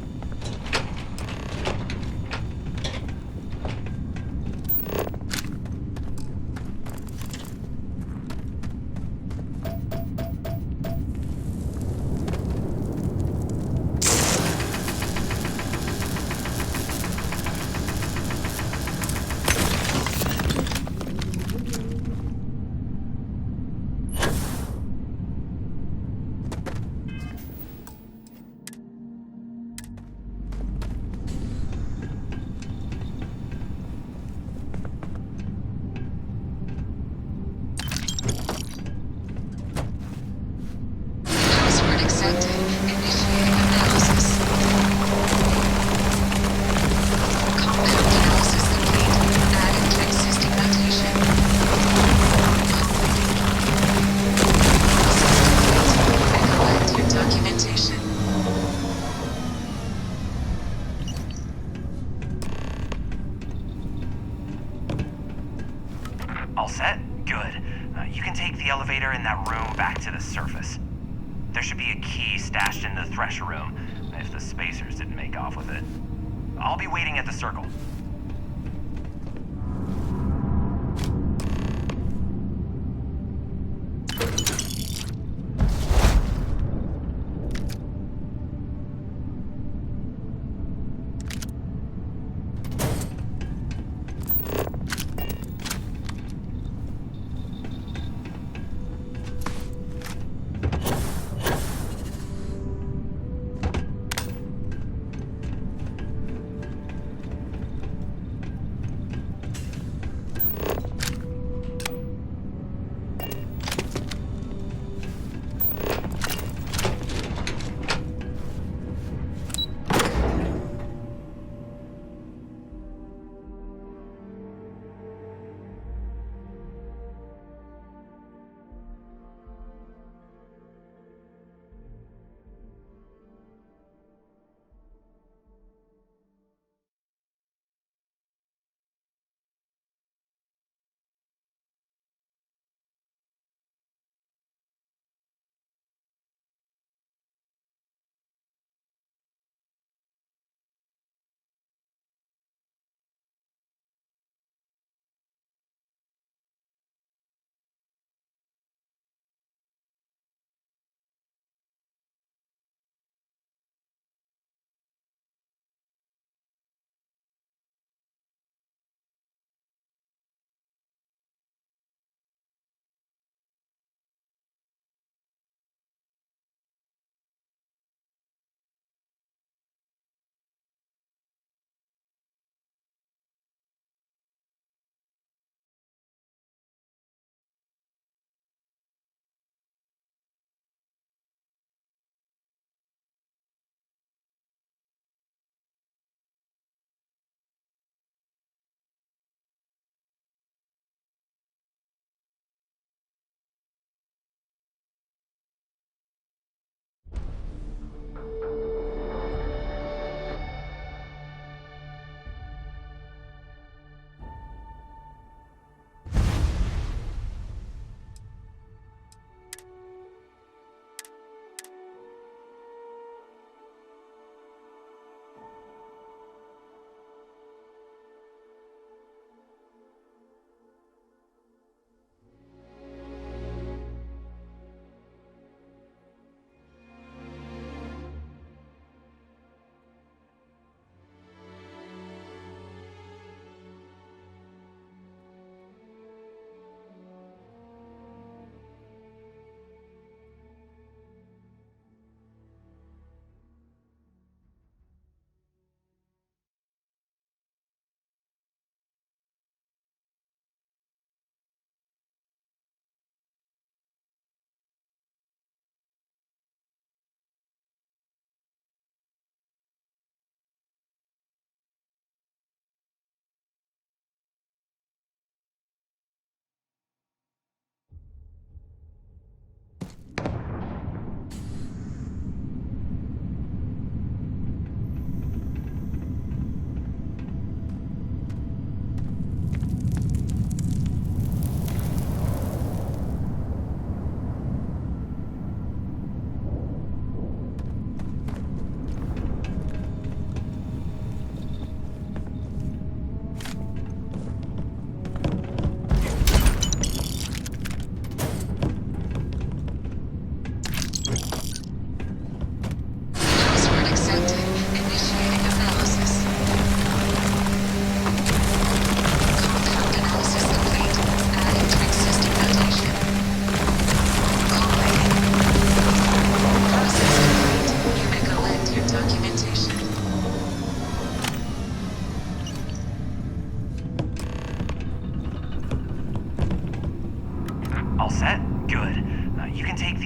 elevator in that room back to the surface. There should be a key stashed in the thresher room, if the spacers didn't make off with it. I'll be waiting at the circle.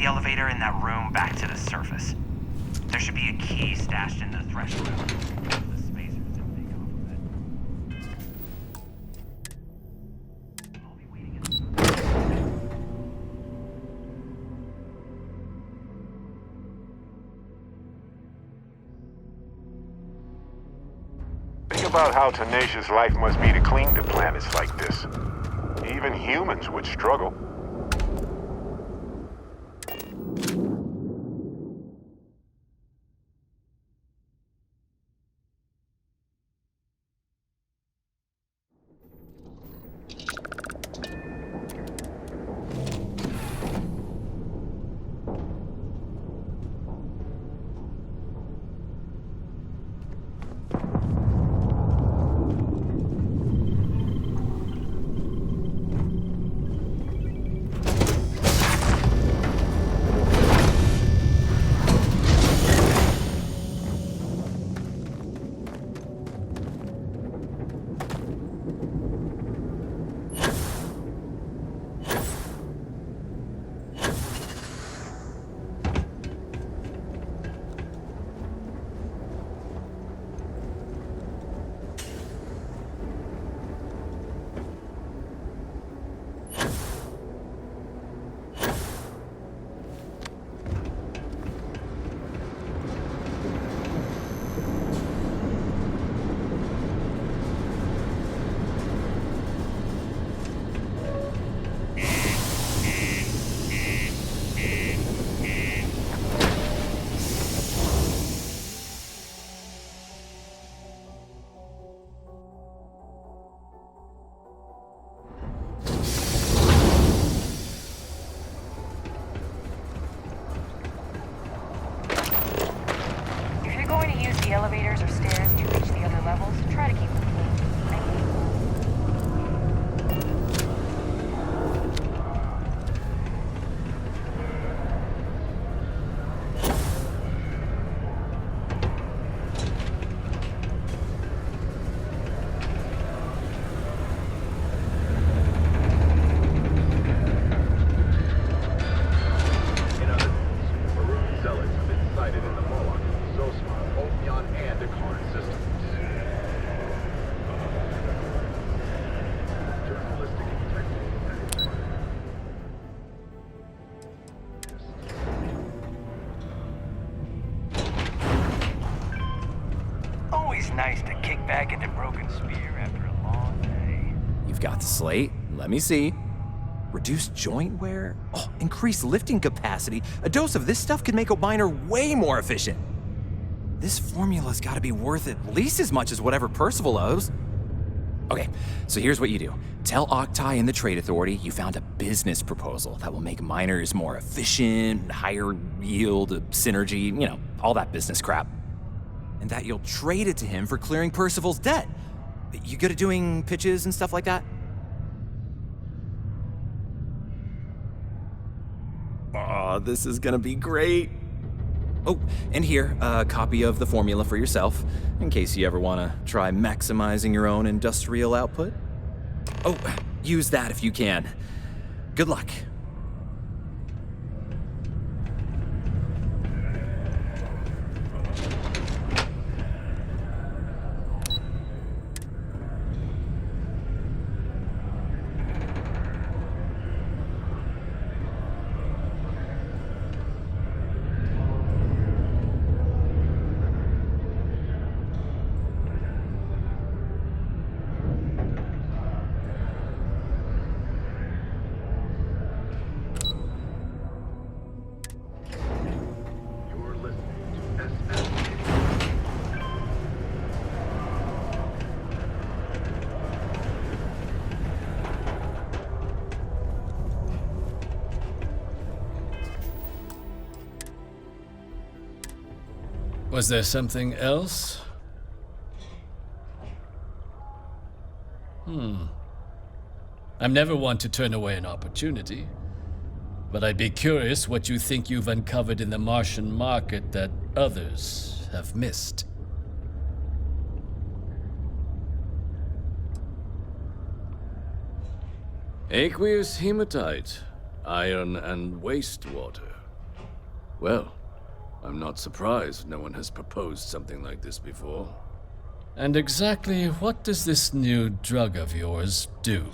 the elevator in that room back to the surface. There should be a key stashed in the thresher room. The spacers don't take off with it. I'll be waiting at Think about how tenacious life must be to cling to planets like this. Even humans would struggle. elevators or stairs to reach the other levels, try to keep them clean. Thank you. Always nice to kick back into Broken Spear after a long day. You've got the slate. Let me see. Reduced joint wear? Oh, increased lifting capacity. A dose of this stuff could make a miner way more efficient. This formula's gotta be worth at least as much as whatever Percival owes. Okay, so here's what you do. Tell Octai and the Trade Authority you found a business proposal that will make miners more efficient, higher yield, synergy, you know, all that business crap. And that you'll trade it to him for clearing Percival's debt. You good at doing pitches and stuff like that? Oh, this is gonna be great. Oh, and here, a copy of the formula for yourself, in case you ever want to try maximizing your own industrial output. Oh, use that if you can. Good luck. Was there something else? I'm never one to turn away an opportunity, but I'd be curious what you think you've uncovered in the Martian market that others have missed. Aqueous hematite, iron and wastewater. Well, I'm not surprised no one has proposed something like this before. And exactly what does this new drug of yours do?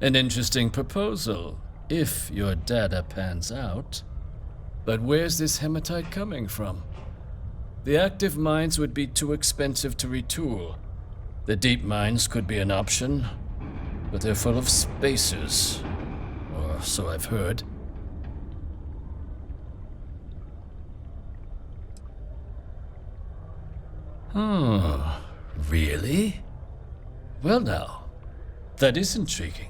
An interesting proposal, if your data pans out. But where's this hematite coming from? The active mines would be too expensive to retool. The deep mines could be an option, but they're full of spacers. Or so I've heard. Really? Well now, that is intriguing.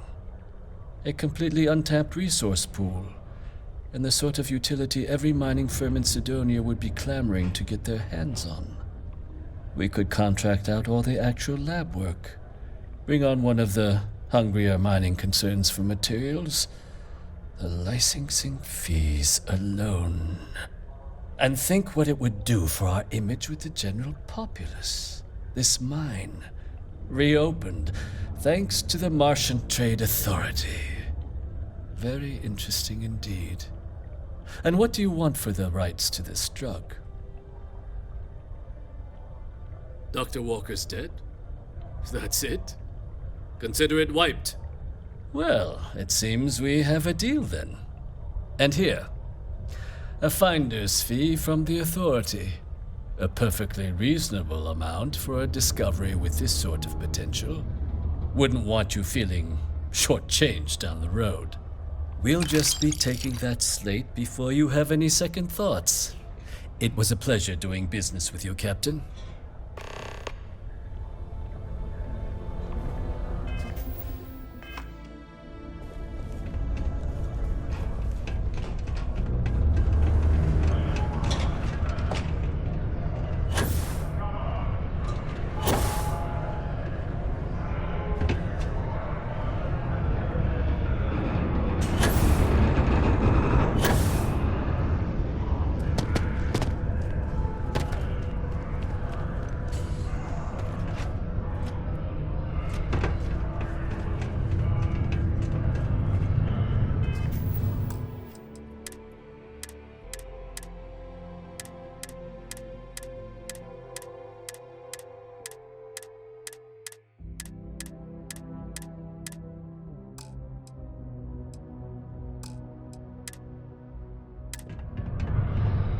A completely untapped resource pool, and the sort of utility every mining firm in Sidonia would be clamoring to get their hands on. We could contract out all the actual lab work, bring on one of the hungrier mining concerns for materials, the licensing fees alone. And think what it would do for our image with the general populace. This mine, reopened thanks to the Martian Trade Authority. Very interesting indeed. And what do you want for the rights to this drug? Dr. Walker's dead? That's it? Consider it wiped. Well, it seems we have a deal then. And here, a finder's fee from the Authority. A perfectly reasonable amount for a discovery with this sort of potential. Wouldn't want you feeling shortchanged down the road. We'll just be taking that slate before you have any second thoughts. It was a pleasure doing business with you, Captain.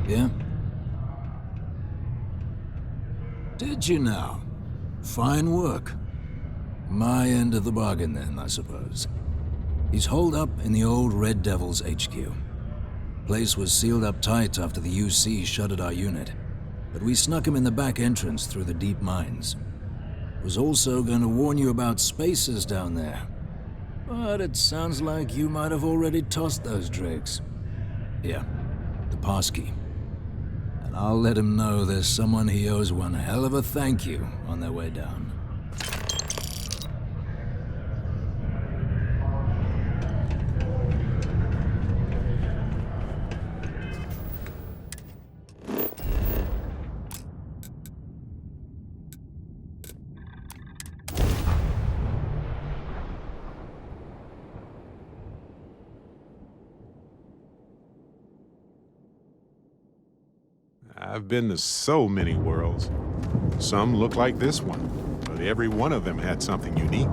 Yeah? Did you now? Fine work. My end of the bargain then, I suppose. He's holed up in the old Red Devil's HQ. Place was sealed up tight after the UC shuttered our unit, but we snuck him in the back entrance through the deep mines. Was also going to warn you about spacers down there, but it sounds like you might have already tossed those dregs. Here, the passkey. And I'll let him know there's someone he owes one hell of a thank you on their way down. I've been to so many worlds. Some look like this one, but every one of them had something unique.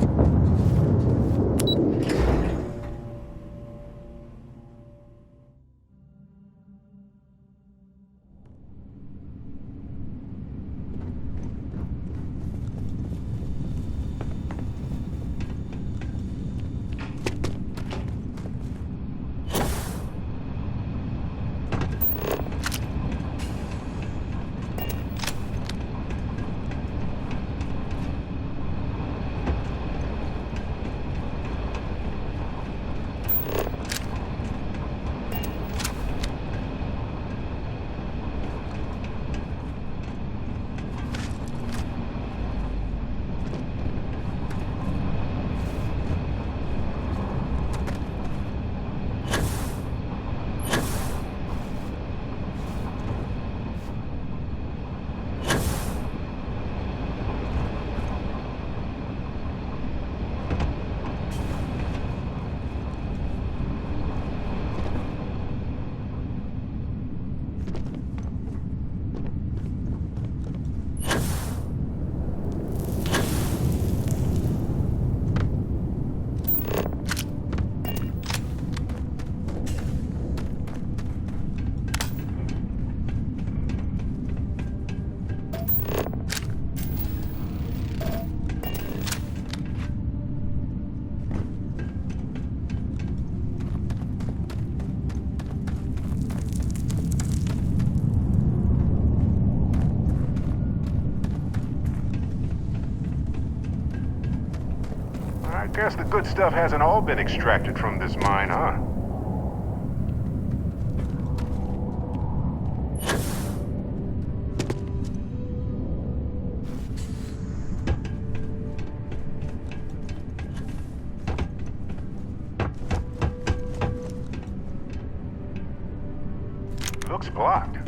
I guess the good stuff hasn't all been extracted from this mine, huh? Looks blocked.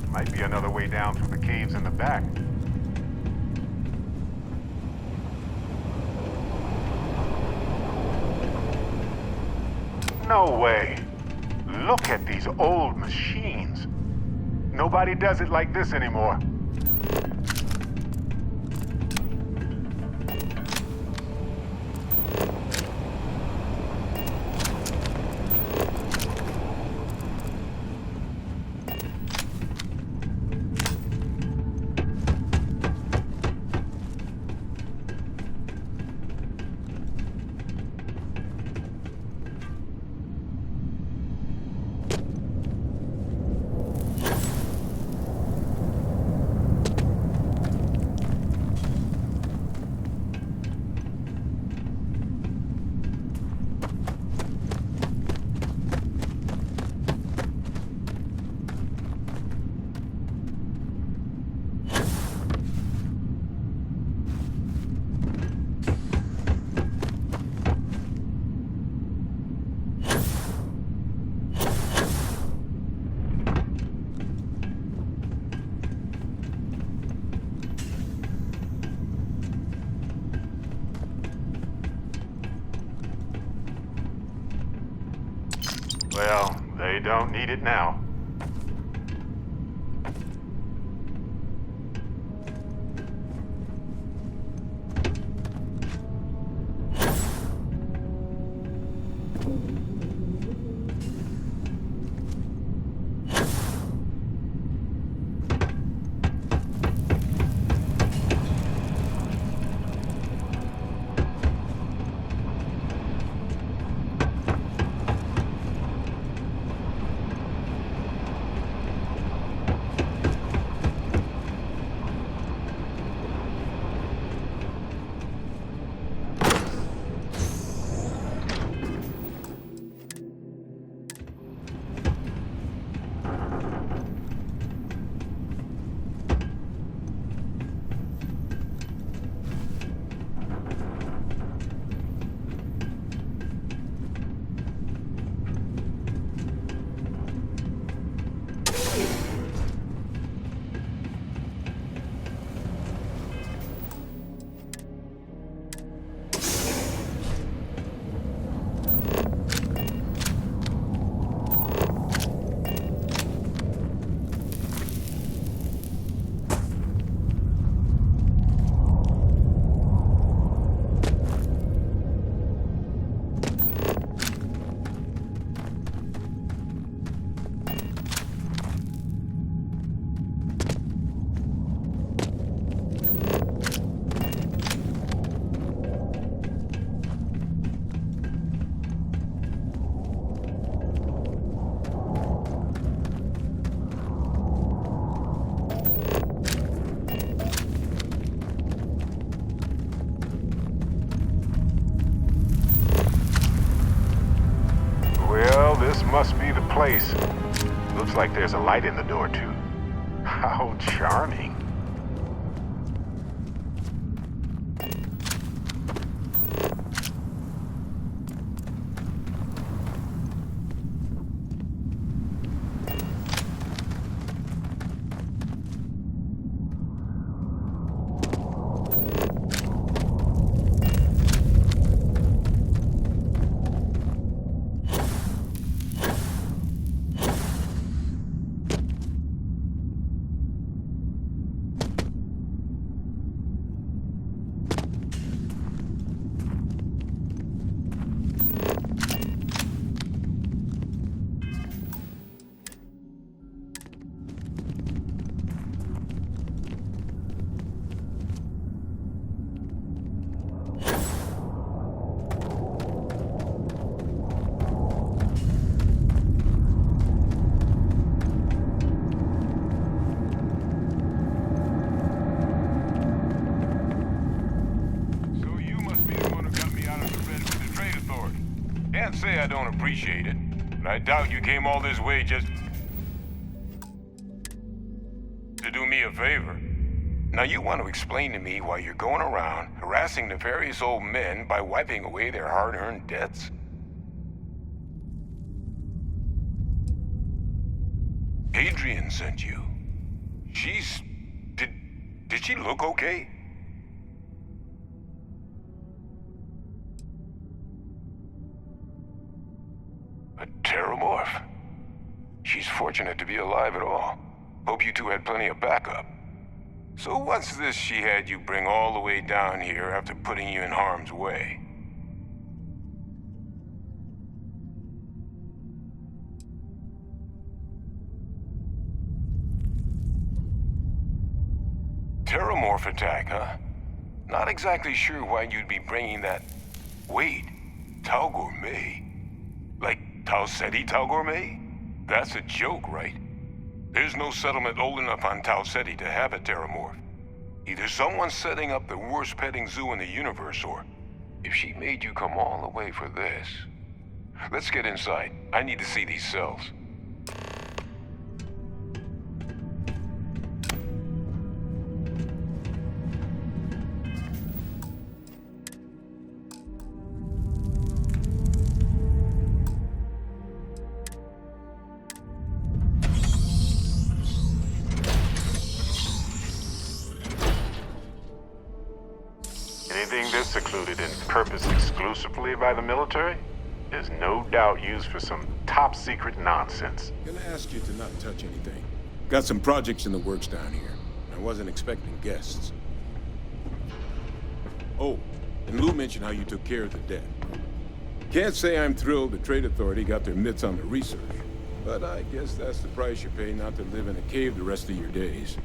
Might be another way down through the caves in the back. No way. Look at these old machines. Nobody does it like this anymore. Well, they don't need it now. must be the place. Looks like there's a light in the door, too. How charming. Can't say I don't appreciate it, but I doubt you came all this way just to do me a favor. Now you want to explain to me why you're going around harassing nefarious old men by wiping away their hard-earned debts? Adrian sent you. Did she look okay? A terramorph. She's fortunate to be alive at all. Hope you two had plenty of backup. So what's this she had you bring all the way down here after putting you in harm's way? Terramorph attack, huh? Not exactly sure why you'd be bringing that... Wait, Tau Gourmet? Like Tau Ceti Tau Gourmet? That's a joke, right? There's no settlement old enough on Tau Ceti to have a Terramorph. Either someone's setting up the worst petting zoo in the universe, or if she made you come all the way for this... Let's get inside. I need to see these cells. Anything this secluded and purposed exclusively by the military is no doubt used for some top-secret nonsense. Gonna ask you to not touch anything. Got some projects in the works down here. I wasn't expecting guests. Oh, and Lou mentioned how you took care of the debt. Can't say I'm thrilled the Trade Authority got their mitts on the research, but I guess that's the price you pay not to live in a cave the rest of your days.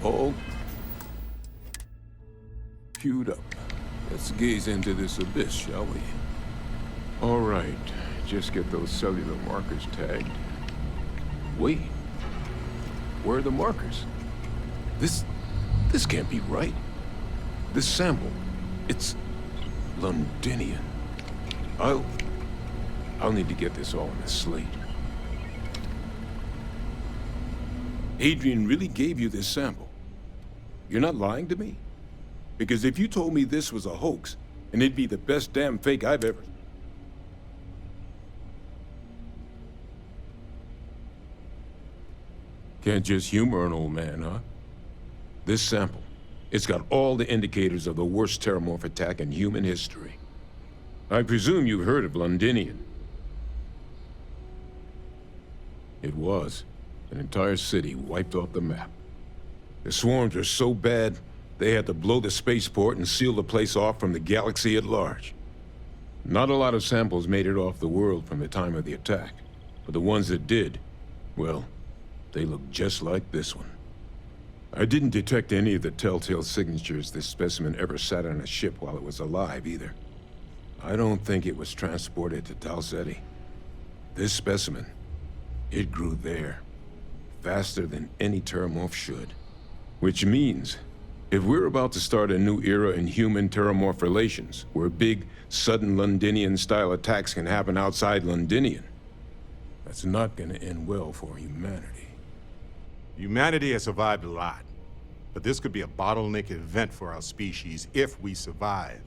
All queued up. Let's gaze into this abyss, shall we? All right, just get those cellular markers tagged. Wait, where are the markers? This can't be right. This sample, it's Londinian. I'll need to get this all on a slate. Adrian really gave you this sample. You're not lying to me? Because if you told me this was a hoax, and it'd be the best damn fake I've ever... Can't just humor an old man, huh? This sample, It's got all the indicators of the worst terramorph attack in human history. I presume you've heard of Londinian. It was an entire city wiped off the map. The swarms were so bad, they had to blow the spaceport and seal the place off from the galaxy at large. Not a lot of samples made it off the world from the time of the attack, but the ones that did, well, they look just like this one. I didn't detect any of the telltale signatures this specimen ever sat on a ship while it was alive, either. I don't think it was transported to Tau Ceti. This specimen, it grew there, faster than any terramorph should. Which means, if we're about to start a new era in human-terramorph relations, where big, sudden Londinian-style attacks can happen outside Londinian, that's not gonna end well for humanity. Humanity has survived a lot, but this could be a bottleneck event for our species if we survive.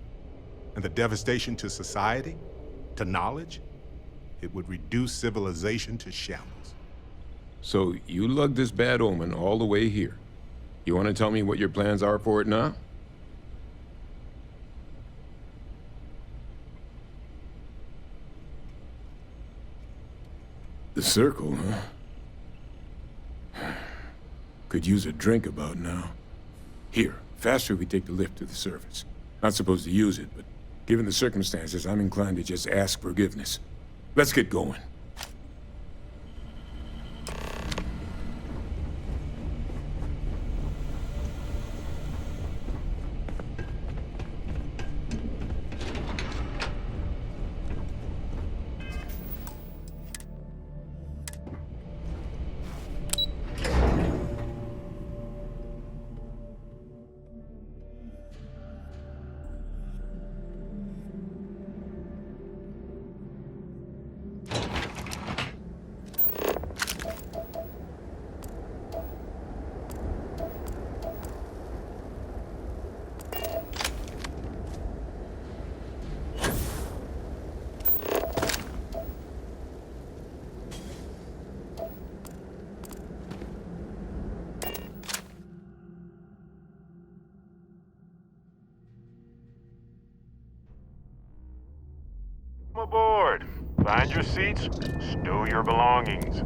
And the devastation to society, to knowledge, it would reduce civilization to shambles. So you lugged this bad omen all the way here. You want to tell me what your plans are for it now? The circle, huh? Could use a drink about now. Here, faster we take the lift to the surface. Not supposed to use it, but given the circumstances, I'm inclined to just ask forgiveness. Let's get going. Come aboard. Find your seats, stow your belongings.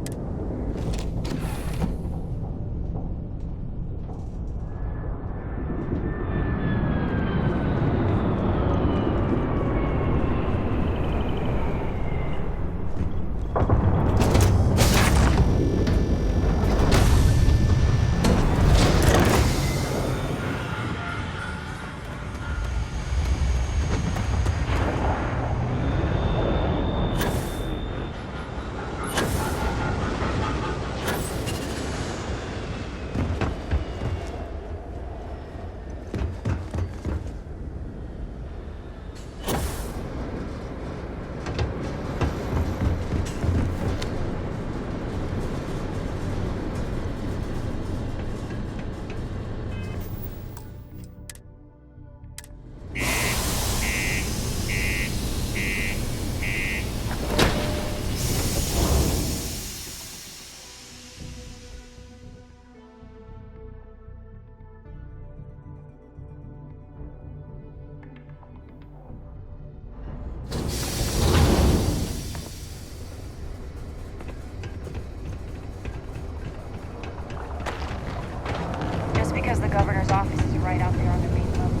Just because the governor's office is right out there on the main level.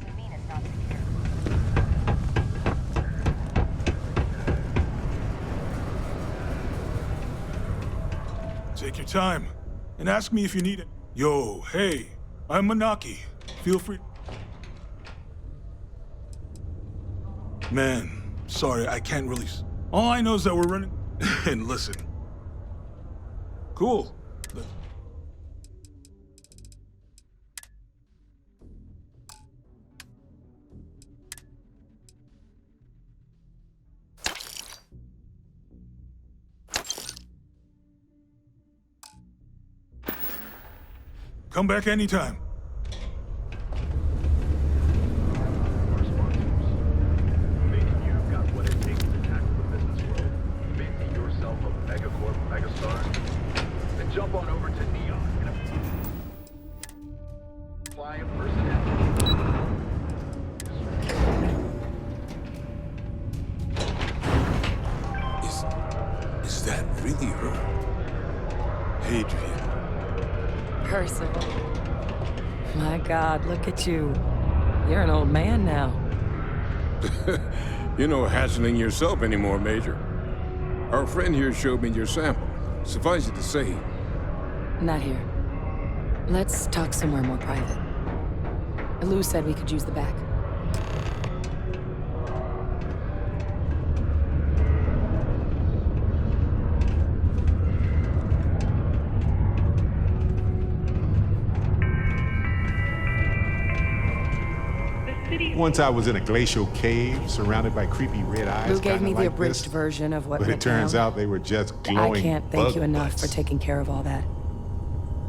Doesn't mean it's not secure. Take your time, and ask me if you need it. Yo, hey, I'm Manaki. Feel free. Man, sorry, I can't really... All I know is that we're running... and listen. Cool. Come back anytime. Jump on over to Neon. Fly personnel. Is that really her? Hadrian. Percival. My God, look at you. You're an old man now. You're no hassling yourself anymore, Major. Our friend here showed me your sample. Suffice it to say, Not here. Let's talk somewhere more private. Lou said we could use the back. Once I was in a glacial cave surrounded by creepy red eyes. Lou gave me the like abridged this, version of what but it went turns down. out they were just glowing I can't thank you bug enough butts. for taking care of all that.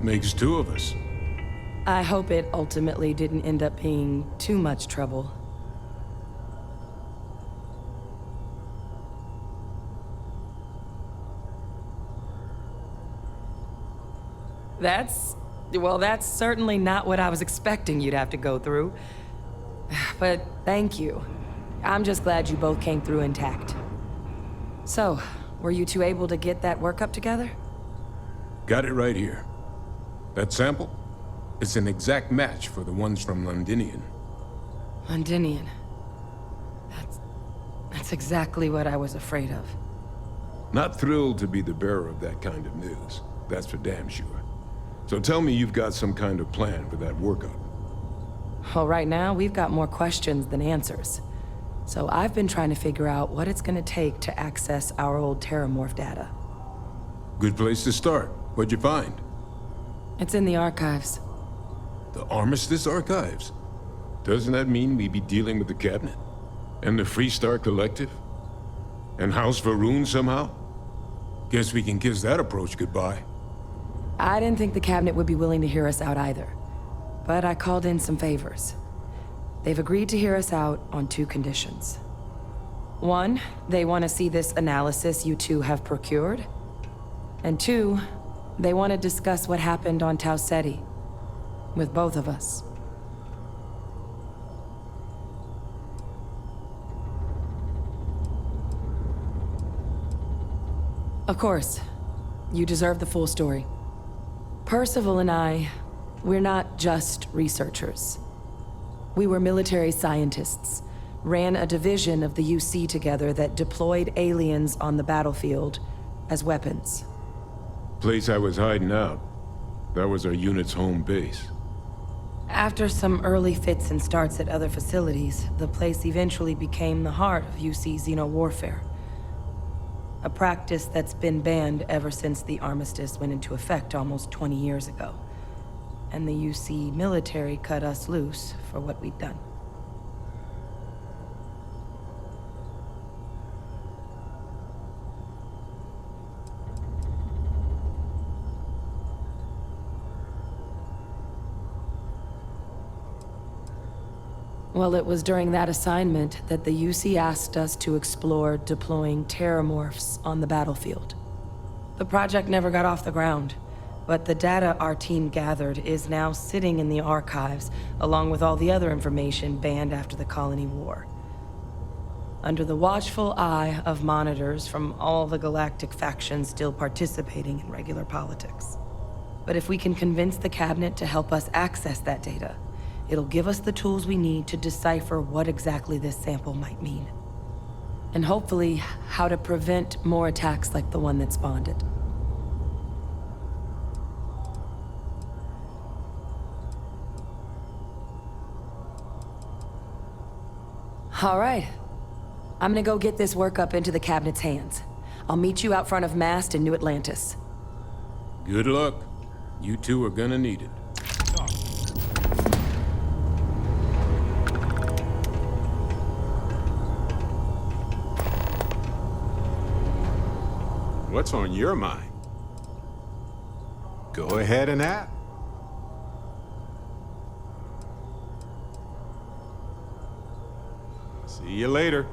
makes two of us. I hope it ultimately didn't end up being too much trouble. That's certainly not what I was expecting you'd have to go through. But thank you. I'm just glad you both came through intact. So, were you two able to get that workup together? Got it right here. That sample? It's an exact match for the ones from Londinian. Londinian. That's exactly what I was afraid of. Not thrilled to be the bearer of that kind of news. That's for damn sure. So tell me you've got some kind of plan for that workup. Well, right now, we've got more questions than answers. So I've been trying to figure out what it's gonna take to access our old Terramorph data. Good place to start. What'd you find? It's in the archives. The Armistice Archives? Doesn't that mean we'd be dealing with the Cabinet? And the Freestar Collective? And House Varun somehow? Guess we can kiss that approach goodbye. I didn't think the Cabinet would be willing to hear us out either. But I called in some favors. They've agreed to hear us out on 2 conditions. 1, they want to see this analysis you two have procured. And 2, they want to discuss what happened on Tau Ceti. With both of us. Of course, you deserve the full story. Percival and I, we're not just researchers. We were military scientists, ran a division of the UC together that deployed aliens on the battlefield as weapons. Place I was hiding out. That was our unit's home base. After some early fits and starts at other facilities, the place eventually became the heart of UC xeno-warfare. A practice that's been banned ever since the armistice went into effect almost 20 years ago. And the UC military cut us loose for what we'd done. Well, it was during that assignment that the UC asked us to explore deploying terramorphs on the battlefield. The project never got off the ground, but the data our team gathered is now sitting in the archives, along with all the other information banned after the Colony War. Under the watchful eye of monitors from all the galactic factions still participating in regular politics. But if we can convince the Cabinet to help us access that data, it'll give us the tools we need to decipher what exactly this sample might mean. And hopefully, how to prevent more attacks like the one that spawned it. All right. I'm gonna go get this work up into the Cabinet's hands. I'll meet you out front of Mast in New Atlantis. Good luck. You two are gonna need it. What's on your mind? Go ahead and ask. See you later.